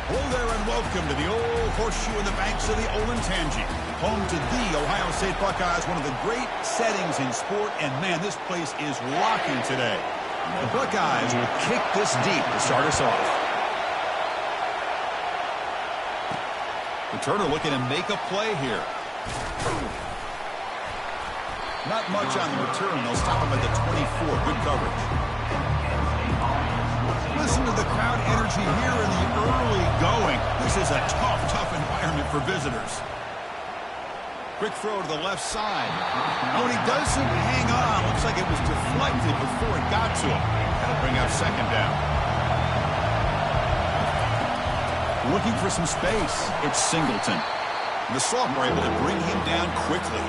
Hello there and welcome to the old horseshoe in the banks of the Olentangy, home to the Ohio State Buckeyes, one of the great settings in sport, and man, this place is rocking today. The Buckeyes will kick this deep to start us off. Returner looking to make a play here. Not much on the return. They'll stop him at the 24. Good coverage. Listen to the crowd energy here in the early going. This is a tough environment for visitors. Quick throw to the left side. Oh, and he does seem to hang on. Looks like it was deflected before it got to him. That'll bring up second down. Looking for some space. It's Singleton. The Sophomore able to bring him down quickly.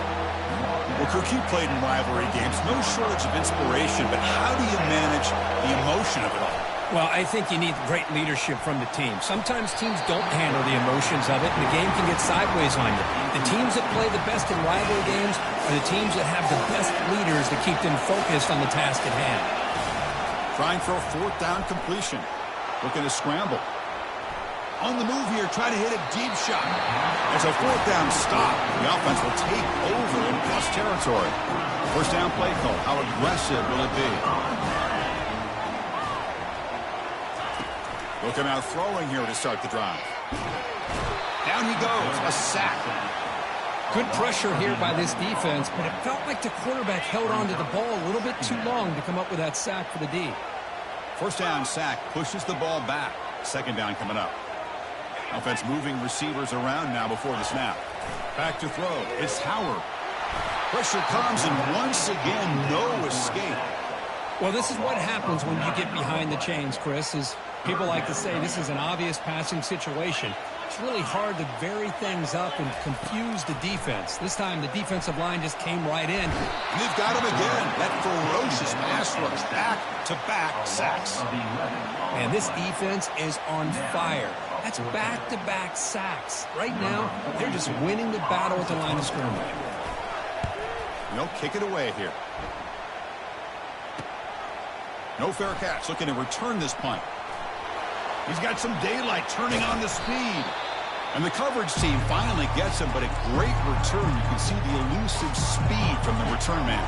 Well, Kirky played in rivalry games. No shortage of inspiration, but how do you manage the emotion of it all? Well, I think you need great leadership from the team. Sometimes teams don't handle the emotions of it, and the game can get sideways on you. The teams that play the best in rivalry games are the teams that have the best leaders to keep them focused on the task at hand. Trying for a fourth down completion. Looking to scramble. On the move here, trying to hit a deep shot. It's a fourth down stop. The offense will take over in plus territory. First down play call. How aggressive will it be? Looking out throwing here to start the drive. Down he goes. A sack. Good pressure here by this defense, but it felt like the quarterback held on to the ball a little bit too long to come up with that sack for the D. First down sack pushes the ball back. Second down coming up. Offense moving receivers around now before the snap. Back to throw. It's Howard. Pressure comes, and once again, no escape. Well, this is what happens when you get behind the chains, Chris. Is people like to say this is an obvious passing situation. It's really hard to vary things up and confuse the defense. This time, the defensive line just came right in. And they've got him again. That ferocious pass rush. Back-to-back sacks. And this defense is on fire. That's back-to-back sacks. Right now, they're just winning the battle at the line of scrimmage. They'll kick it away here. No fair catch. Looking to return this punt. He's got some daylight turning on the speed. And the coverage team finally gets him, but a great return. You can see the elusive speed from the return man.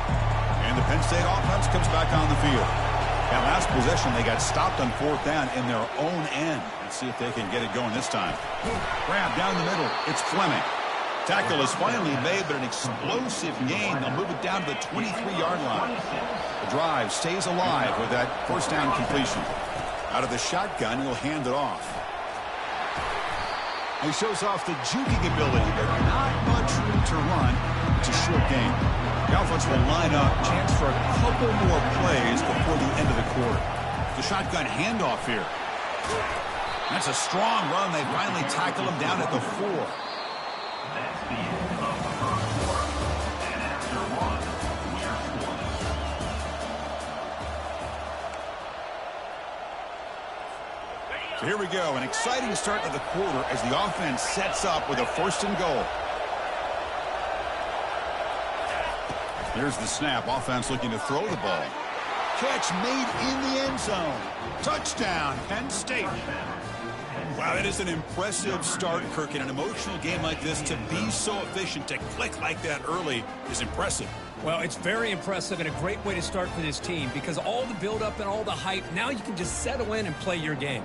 And the Penn State offense comes back on the field. That last possession, they got stopped on fourth down in their own end. Let's see if they can get it going this time. Grab down the middle. It's Fleming. Tackle is finally made, but an explosive gain. They'll move it down to the 23-yard line. The drive stays alive with that first down completion. Out of the shotgun, he'll hand it off. He shows off the juking ability, but not much room to run. It's a short game. The offense will line up. Chance for a couple more plays before the end of the quarter. The shotgun handoff here. That's a strong run. They finally tackle him down at the 4. That's the end of the first quarter. And after one, we're scoring. So here we go. An exciting start to the quarter as the offense sets up with a 1st and goal. Here's the snap. Offense looking to throw the ball. Catch made in the end zone. Touchdown, Penn State. Wow, that is an impressive start, Kirk. In an emotional game like this, to be so efficient, to click like that early is impressive. Well, it's very impressive and a great way to start for this team because all the build-up and all the hype, now you can just settle in and play your game.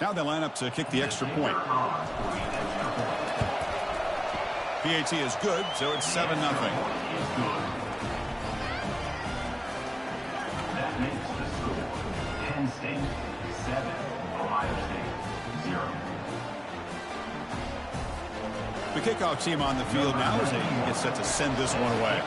Now they line up to kick the extra point. PAT is good, so it's 7-0. That makes the score Penn State 7, Ohio State 0. The kickoff team on the field now as they get set to send this one away.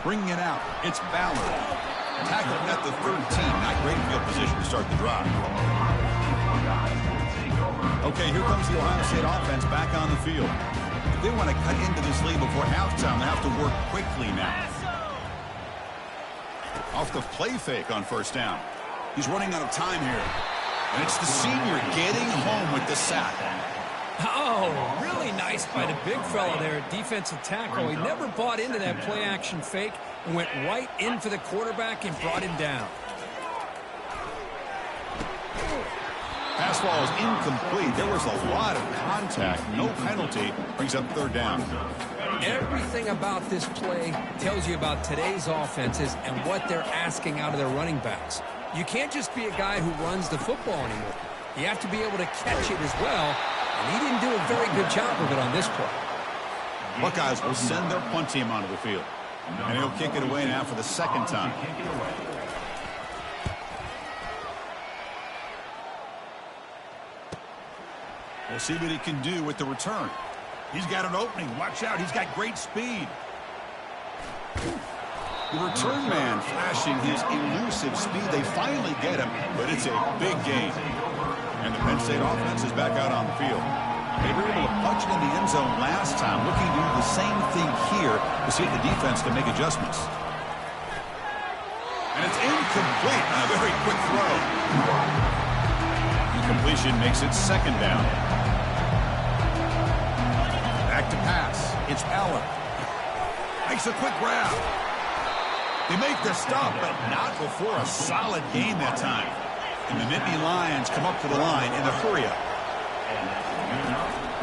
Bringing it out, it's Ballard. Tackled at the 13. Not great field position to start the drive. Okay, here comes the Ohio State offense back on the field. If they want to cut into this lead before halftime, they have to work quickly now. Off the play fake on first down. He's running out of time here. And it's the senior getting home with the sack. Oh, really nice by the big fella there at defensive tackle. He never bought into that play-action fake and went right in for the quarterback and brought him down. Pass ball is incomplete. There was a lot of contact. No penalty. Brings up third down. Everything about this play tells you about today's offenses and what they're asking out of their running backs. You can't just be a guy who runs the football anymore. You have to be able to catch it as well, and he didn't do a very good job of it on this play. Buckeyes will send their punt team onto the field. And he'll kick it away now for the second time. We'll see what he can do with the return. He's got an opening. Watch out. He's got great speed. The return man flashing his elusive speed. They finally get him, but it's a big gain. And the Penn State offense is back out on the field. They were able to punch it in the end zone last time, looking to do the same thing here to see if the defense can make adjustments. And it's incomplete on a very quick throw. Incompletion makes it second down. Back to pass. It's Allen. Makes a quick grab. They make the stop, but not before a solid gain that time. And the Nittany Lions come up to the line in the hurry-up.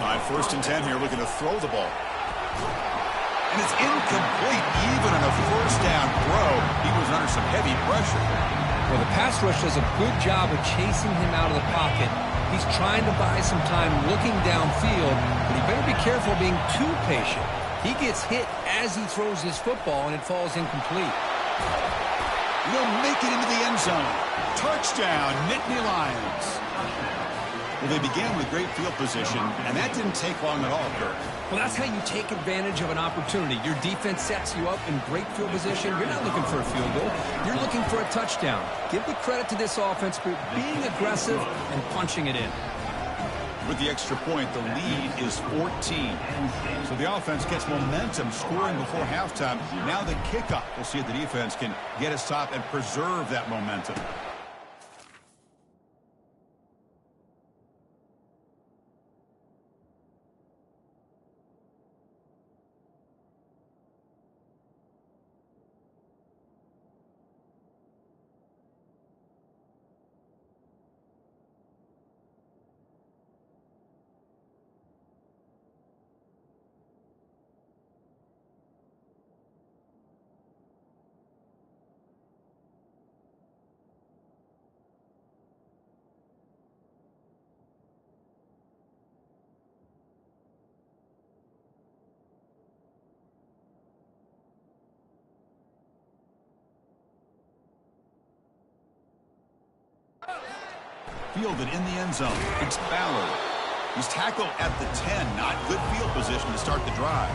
On first and 10 here, looking to throw the ball. And it's incomplete, even on a first down throw. He was under some heavy pressure. Well, the pass rush does a good job of chasing him out of the pocket. He's trying to buy some time looking downfield, but he better be careful being too patient. He gets hit as he throws his football, and it falls incomplete. He'll make it into the end zone. Touchdown, Nittany Lions. Well, they began with great field position, and that didn't take long at all, Kirk. Well, that's how you take advantage of an opportunity. Your defense sets you up in great field position. You're not looking for a field goal. You're looking for a touchdown. Give the credit to this offense for being aggressive and punching it in. With the extra point, the lead is 14. So the offense gets momentum scoring before halftime. Now the kickoff. We'll see if the defense can get a stop and preserve that momentum. Fielded in the end zone. It's Ballard. He's tackled at the 10. Not good field position to start the drive.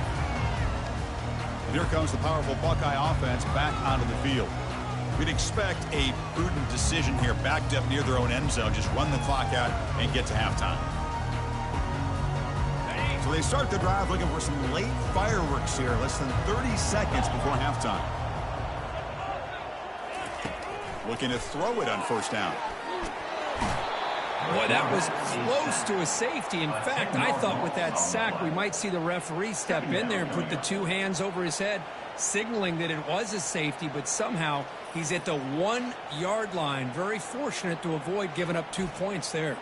And here comes the powerful Buckeye offense back onto the field. We'd expect a prudent decision here, backed up near their own end zone. Just run the clock out and get to halftime. So they start the drive looking for some late fireworks here. Less than 30 seconds before halftime. Looking to throw it on first down. Boy, that was close to a safety. In fact, I thought with that sack we might see the referee step in there and put the two hands over his head, signaling that it was a safety, but somehow he's at the 1 yard line. Very fortunate to avoid giving up 2 points there.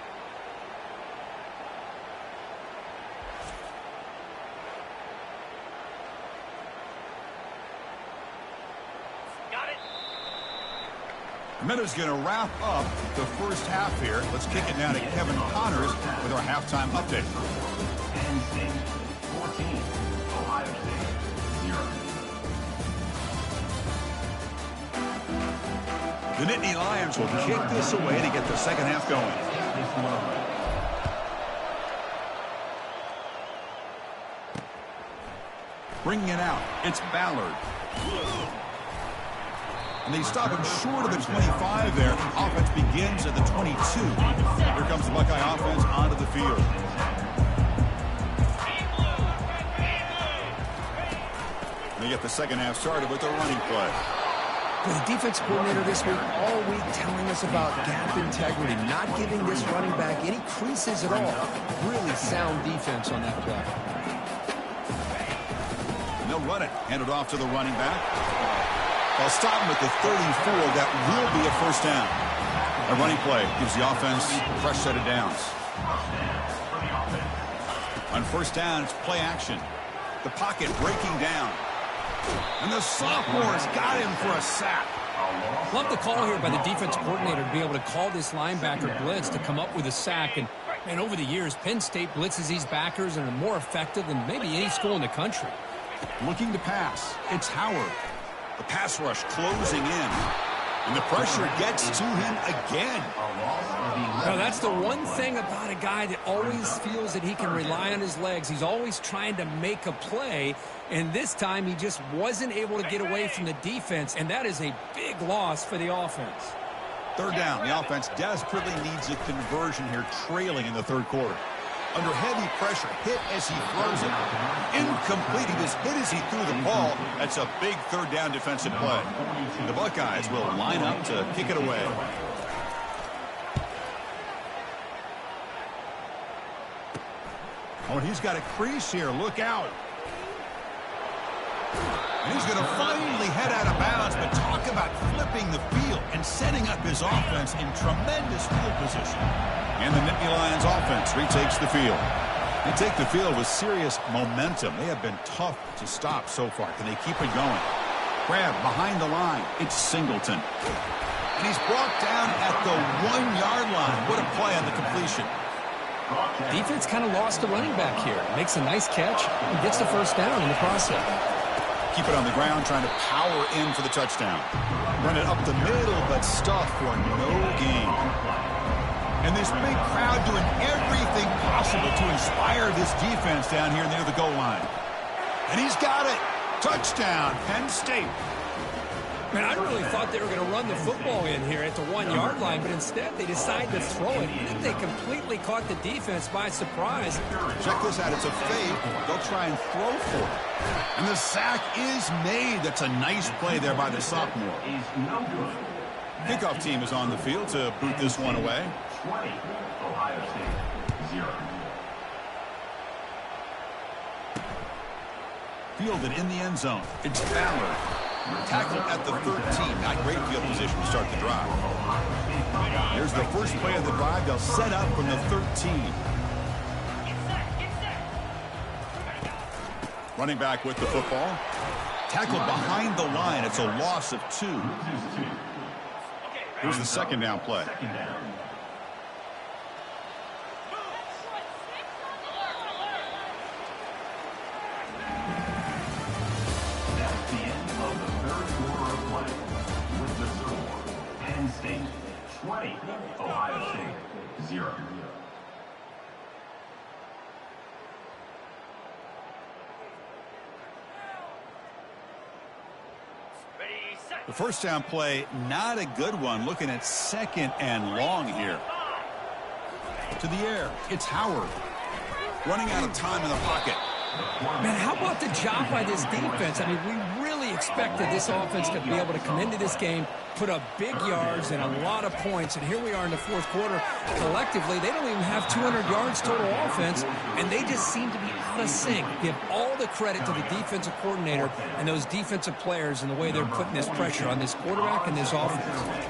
Minuta's going to wrap up the first half here. Let's kick it down to Kevin Connors with our halftime update. Penn State 14, Ohio State 0. The Nittany Lions will kick this away to get the second half going. Bringing it out, it's Ballard. And they stop him short of the 25 there. Offense begins at the 22. Here comes the Buckeye offense onto the field. get the second half started with a running play. Well, the defense coordinator this week, all week telling us about gap integrity, not giving this running back any creases at all. Really sound defense on that play. And they'll run it. Hand it off to the running back. They'll stop him at the 34. That will be a first down. A running play gives the offense a fresh set of downs. On first down, it's play action. The pocket breaking down. And the sophomore's got him for a sack. Love the call here by the defense coordinator to be able to call this linebacker blitz to come up with a sack. And over the years, Penn State blitzes these backers and are more effective than maybe any school in the country. Looking to pass. It's Howard. The pass rush closing in. And the pressure gets to him again. Now, that's the one thing about a guy that always feels that he can rely on his legs. He's always trying to make a play, and this time he just wasn't able to get away from the defense, and that is a big loss for the offense. Third down. The offense desperately needs a conversion here, trailing in the third quarter. Under heavy pressure, hit as he throws it. Incomplete. He just hit as he threw the ball. That's a big third down defensive play. The Buckeyes will line up to kick it away. Oh, and he's got a crease here. Look out. And he's going to finally head out of bounds, but talk about flipping the field and setting up his offense in tremendous field position. And the Nittany Lions offense retakes the field. They take the field with serious momentum. They have been tough to stop so far. Can they keep it going? Grab behind the line. It's Singleton. And he's brought down at the 1-yard line. What a play on the completion. Defense kind of lost a running back here. Makes a nice catch and gets the first down in the process. Keep it on the ground, trying to power in for the touchdown. Run it up the middle, but stuff for no gain. And this big crowd doing everything possible to inspire this defense down here near the goal line. And he's got it. Touchdown, Penn State. Man, I really thought they were going to run the football in here at the 1-yard line, but instead they decided to throw it. I think they completely caught the defense by surprise. Check this out. It's a fake. They'll try and throw for it. And the sack is made. That's a nice play there by the sophomore. Kickoff team is on the field to boot this one away. 20, Ohio State, 0. Fielded in the end zone. It's Ballard. Tackled at the 13. Not great field position to start the drive. Here's the first play of the drive. They'll set up from the 13. Running back with the football. Tackled behind the line. It's a loss of 2. Here's the second down play. That's the end of the third quarter of play. With the score, Penn State 20, Ohio State 0. The first down play, not a good one. Looking at second and long here. To the air, it's Howard. Running out of time in the pocket. Man, how about the job by this defense? I mean, we really expected this offense to be able to come into this game, put up big yards and a lot of points, and here we are in the fourth quarter. Collectively, they don't even have 200 yards total offense, and they just seem to be out of sync. Give all the credit to the defensive coordinator and those defensive players and the way they're putting this pressure on this quarterback and this offense.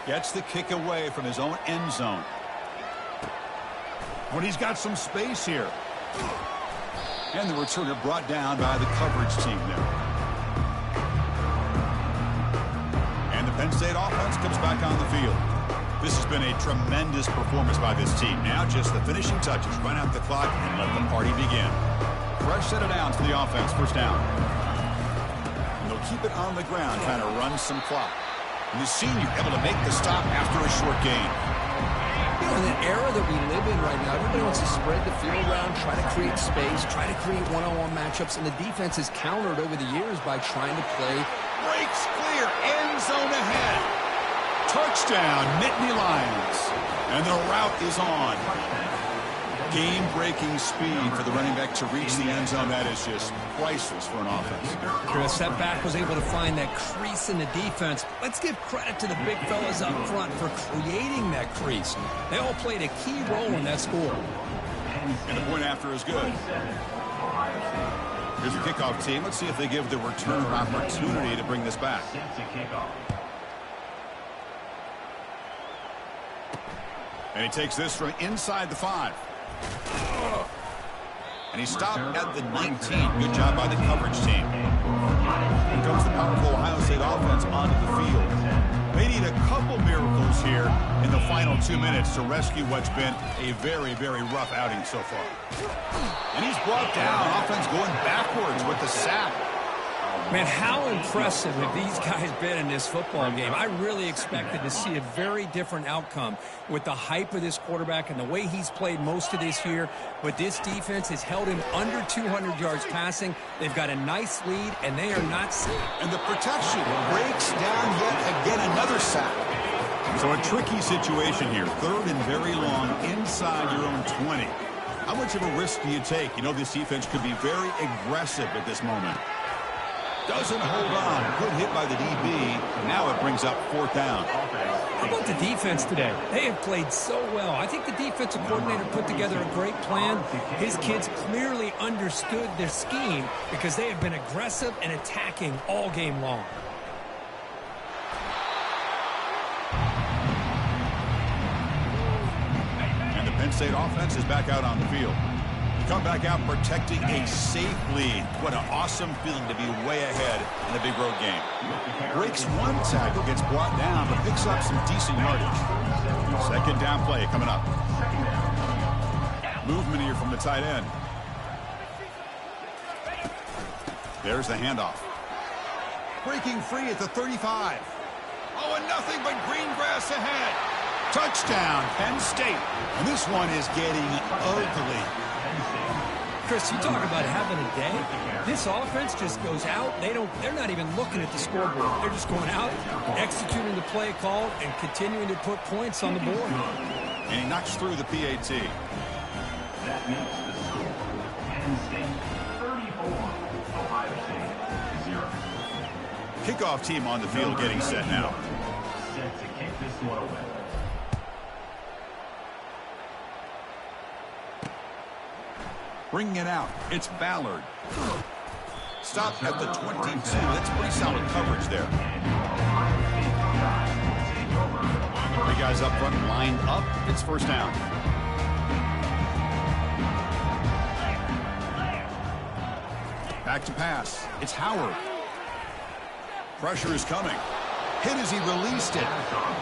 Gets the kick away from his own end zone. When he's got some space here. And the returner brought down by the coverage team there. And the Penn State offense comes back on the field. This has been a tremendous performance by this team. Now just the finishing touches. Run out the clock and let the party begin. Fresh set of downs for the offense. First down. And they'll keep it on the ground, trying to run some clock. And the senior able to make the stop after a short gain. You know, in the era that we live in right now, everybody wants to spread the field around, try to create space, try to create one-on-one matchups, and the defense has countered over the years by trying to play. Breaks clear, end zone ahead. Touchdown, Nittany Lions. And the route is on. Game-breaking speed for the running back to reach the end zone. That is just priceless for an offense. Chris, that back was able to find that crease in the defense. Let's give credit to the big fellas up front for creating that crease. They all played a key role in that score. And the point after is good. Here's the kickoff team. Let's see if they give the returner an opportunity to bring this back. And he takes this from inside the 5. And he stopped at the 19. Good job by the coverage team. Here comes the powerful Ohio State offense onto the field. They need a couple miracles here in the final 2 minutes to rescue what's been a very, very rough outing so far. And he's brought down. Offense going backwards with the sack. Man, how impressive have these guys been in this football game? I really expected to see a very different outcome with the hype of this quarterback and the way he's played most of this year. But this defense has held him under 200 yards passing. They've got a nice lead, and they are not sacked. And the protection breaks down yet again another sack. So a tricky situation here. 3rd and very long inside your own 20. How much of a risk do you take? You know this defense could be very aggressive at this moment. Doesn't hold on. Good hit by the DB. Now it brings up 4th down. How about the defense today? They have played so well. I think the defensive coordinator put together a great plan. His kids clearly understood their scheme because they have been aggressive and attacking all game long. And the Penn State offense is back out on the field. Come back out protecting a safe lead. What an awesome feeling to be way ahead in a big road game. Breaks one tackle, gets brought down, but picks up some decent yardage. 2nd down play coming up. Movement here from the tight end. There's the handoff. Breaking free at the 35. Oh, and nothing but green grass ahead. Touchdown, Penn State. And this one is getting ugly. Chris, you talk about having a day. This offense just goes out. They're not even looking at the scoreboard. They're just going out, executing the play call, and continuing to put points on the board. And he knocks through the PAT. That makes the score. Penn State 34, Ohio State 0. Kickoff team on the field getting set now. Set to kick this one away. Bringing it out. It's Ballard. Stopped at the 22. That's pretty solid coverage there. 3 guys up front lined up. It's 1st down. Back to pass. It's Howard. Pressure is coming. Hit as he released it.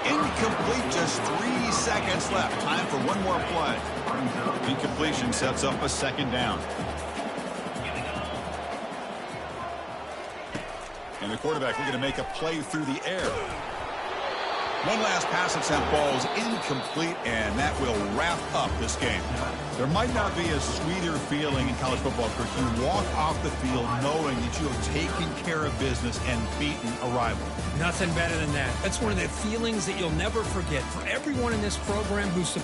Incomplete, just 3 seconds left. Time for one more play. Incompletion sets up a 2nd down. And the quarterback looking to make a play through the air. One last pass attempt, ball's incomplete, and that will wrap up this game. There might not be a sweeter feeling in college football, Kirk. You walk off the field knowing that you have taken care of business and beaten a rival. Nothing better than that. That's one of the feelings that you'll never forget. For everyone in this program who's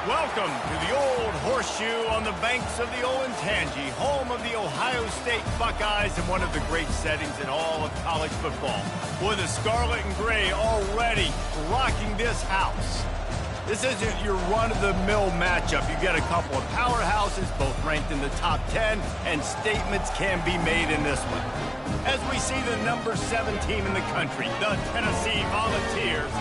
Welcome to the Old Horseshoe on the banks of the Olentangy, home of the Ohio State Buckeyes and one of the great settings in all of college football. With the scarlet and gray already rocking this house. This isn't your run-of-the-mill matchup. You get a couple of powerhouses, both ranked in the top 10, and statements can be made in this one. As we see the number 7 team in the country, the Tennessee Volunteers,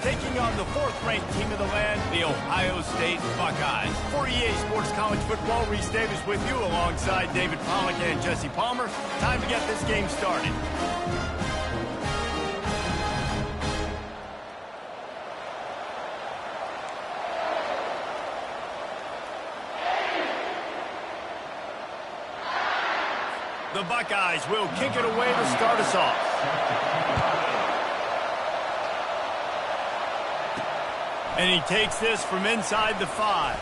taking on the 4th-ranked team of the land, the Ohio State Buckeyes. For EA Sports College Football, Reese Davis with you alongside David Pollack and Jesse Palmer. Time to get this game started. The Buckeyes will kick it away to start us off. And he takes this from inside the 5.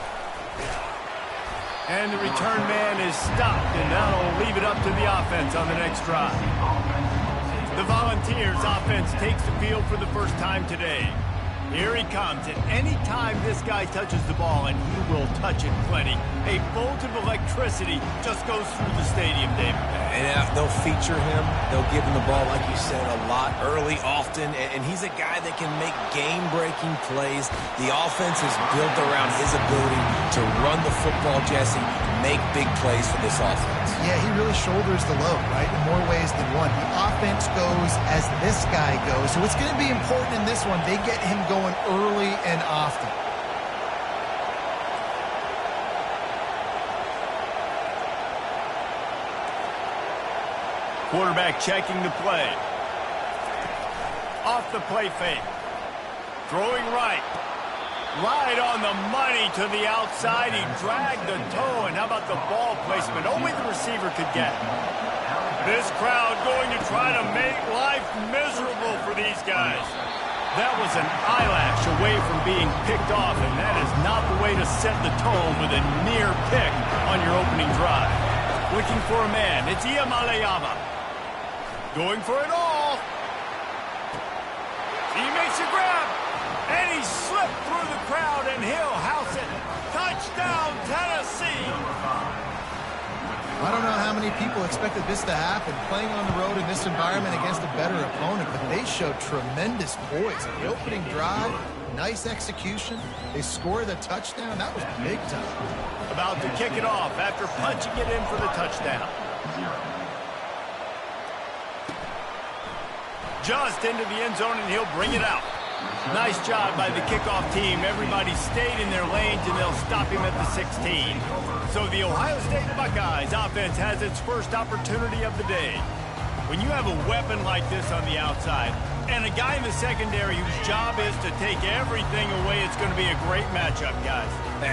And the return man is stopped, and that'll leave it up to the offense on the next drive. The Volunteers offense takes the field for the first time today. Here he comes, and any time this guy touches the ball, and he will touch it plenty, a bolt of electricity just goes through the stadium, David. And they'll feature him. They'll give him the ball, like you said, a lot, early, often, and he's a guy that can make game-breaking plays. The offense is built around his ability to run the football, Jesse, make big plays for this offense. Yeah, he really shoulders the load, right, in more ways than one. The offense goes as this guy goes, so it's going to be important in this one. They get him going early and often. Quarterback checking the play. Off the play fake. Throwing right. Right on the money to the outside. He dragged the toe, and how about the ball placement? Only the receiver could get it. This crowd going to try to make life miserable for these guys. That was an eyelash away from being picked off, and that is not the way to set the tone with a near pick on your opening drive. Looking for a man. It's Iamaleava. Going for it all. He makes a grab. And he slipped through the crowd, and he'll house it. Touchdown, Tennessee. I don't know how many people expected this to happen, playing on the road in this environment against a better opponent, but they showed tremendous poise. The opening drive, nice execution. They score the touchdown. That was big time. About to kick it off after punching it in for the touchdown. Just into the end zone, and he'll bring it out. Nice job by the kickoff team. Everybody stayed in their lanes, and they'll stop him at the 16. So the Ohio State Buckeyes offense has its first opportunity of the day. When you have a weapon like this on the outside, and a guy in the secondary whose job is to take everything away, it's going to be a great matchup, guys.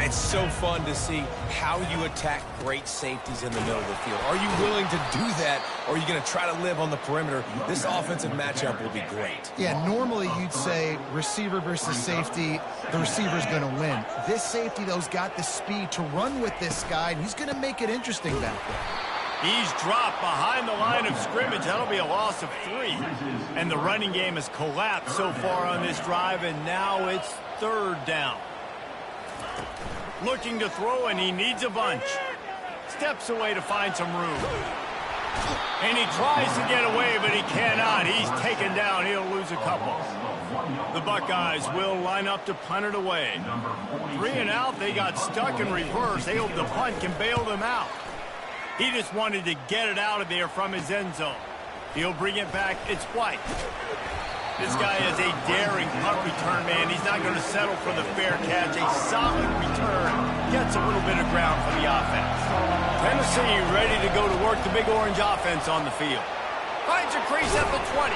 It's so fun to see how you attack great safeties in the middle of the field. Are you willing to do that, or are you going to try to live on the perimeter? This offensive matchup will be great. Yeah, normally you'd say receiver versus safety, the receiver's going to win. This safety, though, has got the speed to run with this guy, and he's going to make it interesting back there. He's dropped behind the line of scrimmage. That'll be a loss of 3. And the running game has collapsed so far on this drive, and now it's 3rd down. Looking to throw, and he needs a bunch. Steps away to find some room. And he tries to get away, but he cannot. He's taken down. He'll lose a couple. The Buckeyes will line up to punt it away. 3 and out. They got stuck in reverse. They hope the punt can bail them out. He just wanted to get it out of there from his end zone. He'll bring it back. It's White. This guy is a daring punt return man. He's not going to settle for the fair catch. A solid return. Gets a little bit of ground for the offense. Tennessee ready to go to work the Big Orange offense on the field. Finds a crease at the 20.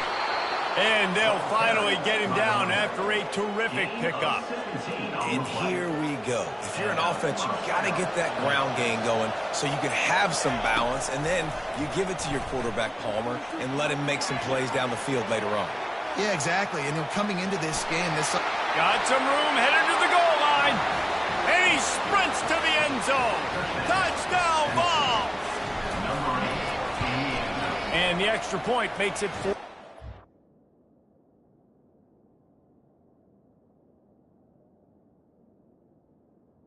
And they'll finally get him down after a terrific pickup. And here we go. If you're an offense, you've got to get that ground game going so you can have some balance, and then you give it to your quarterback, Palmer, and let him make some plays down the field later on. Yeah, exactly. And coming into this game, got some room, headed to the goal line. And he sprints to the end zone. Touchdown ball. And the extra point makes it 4.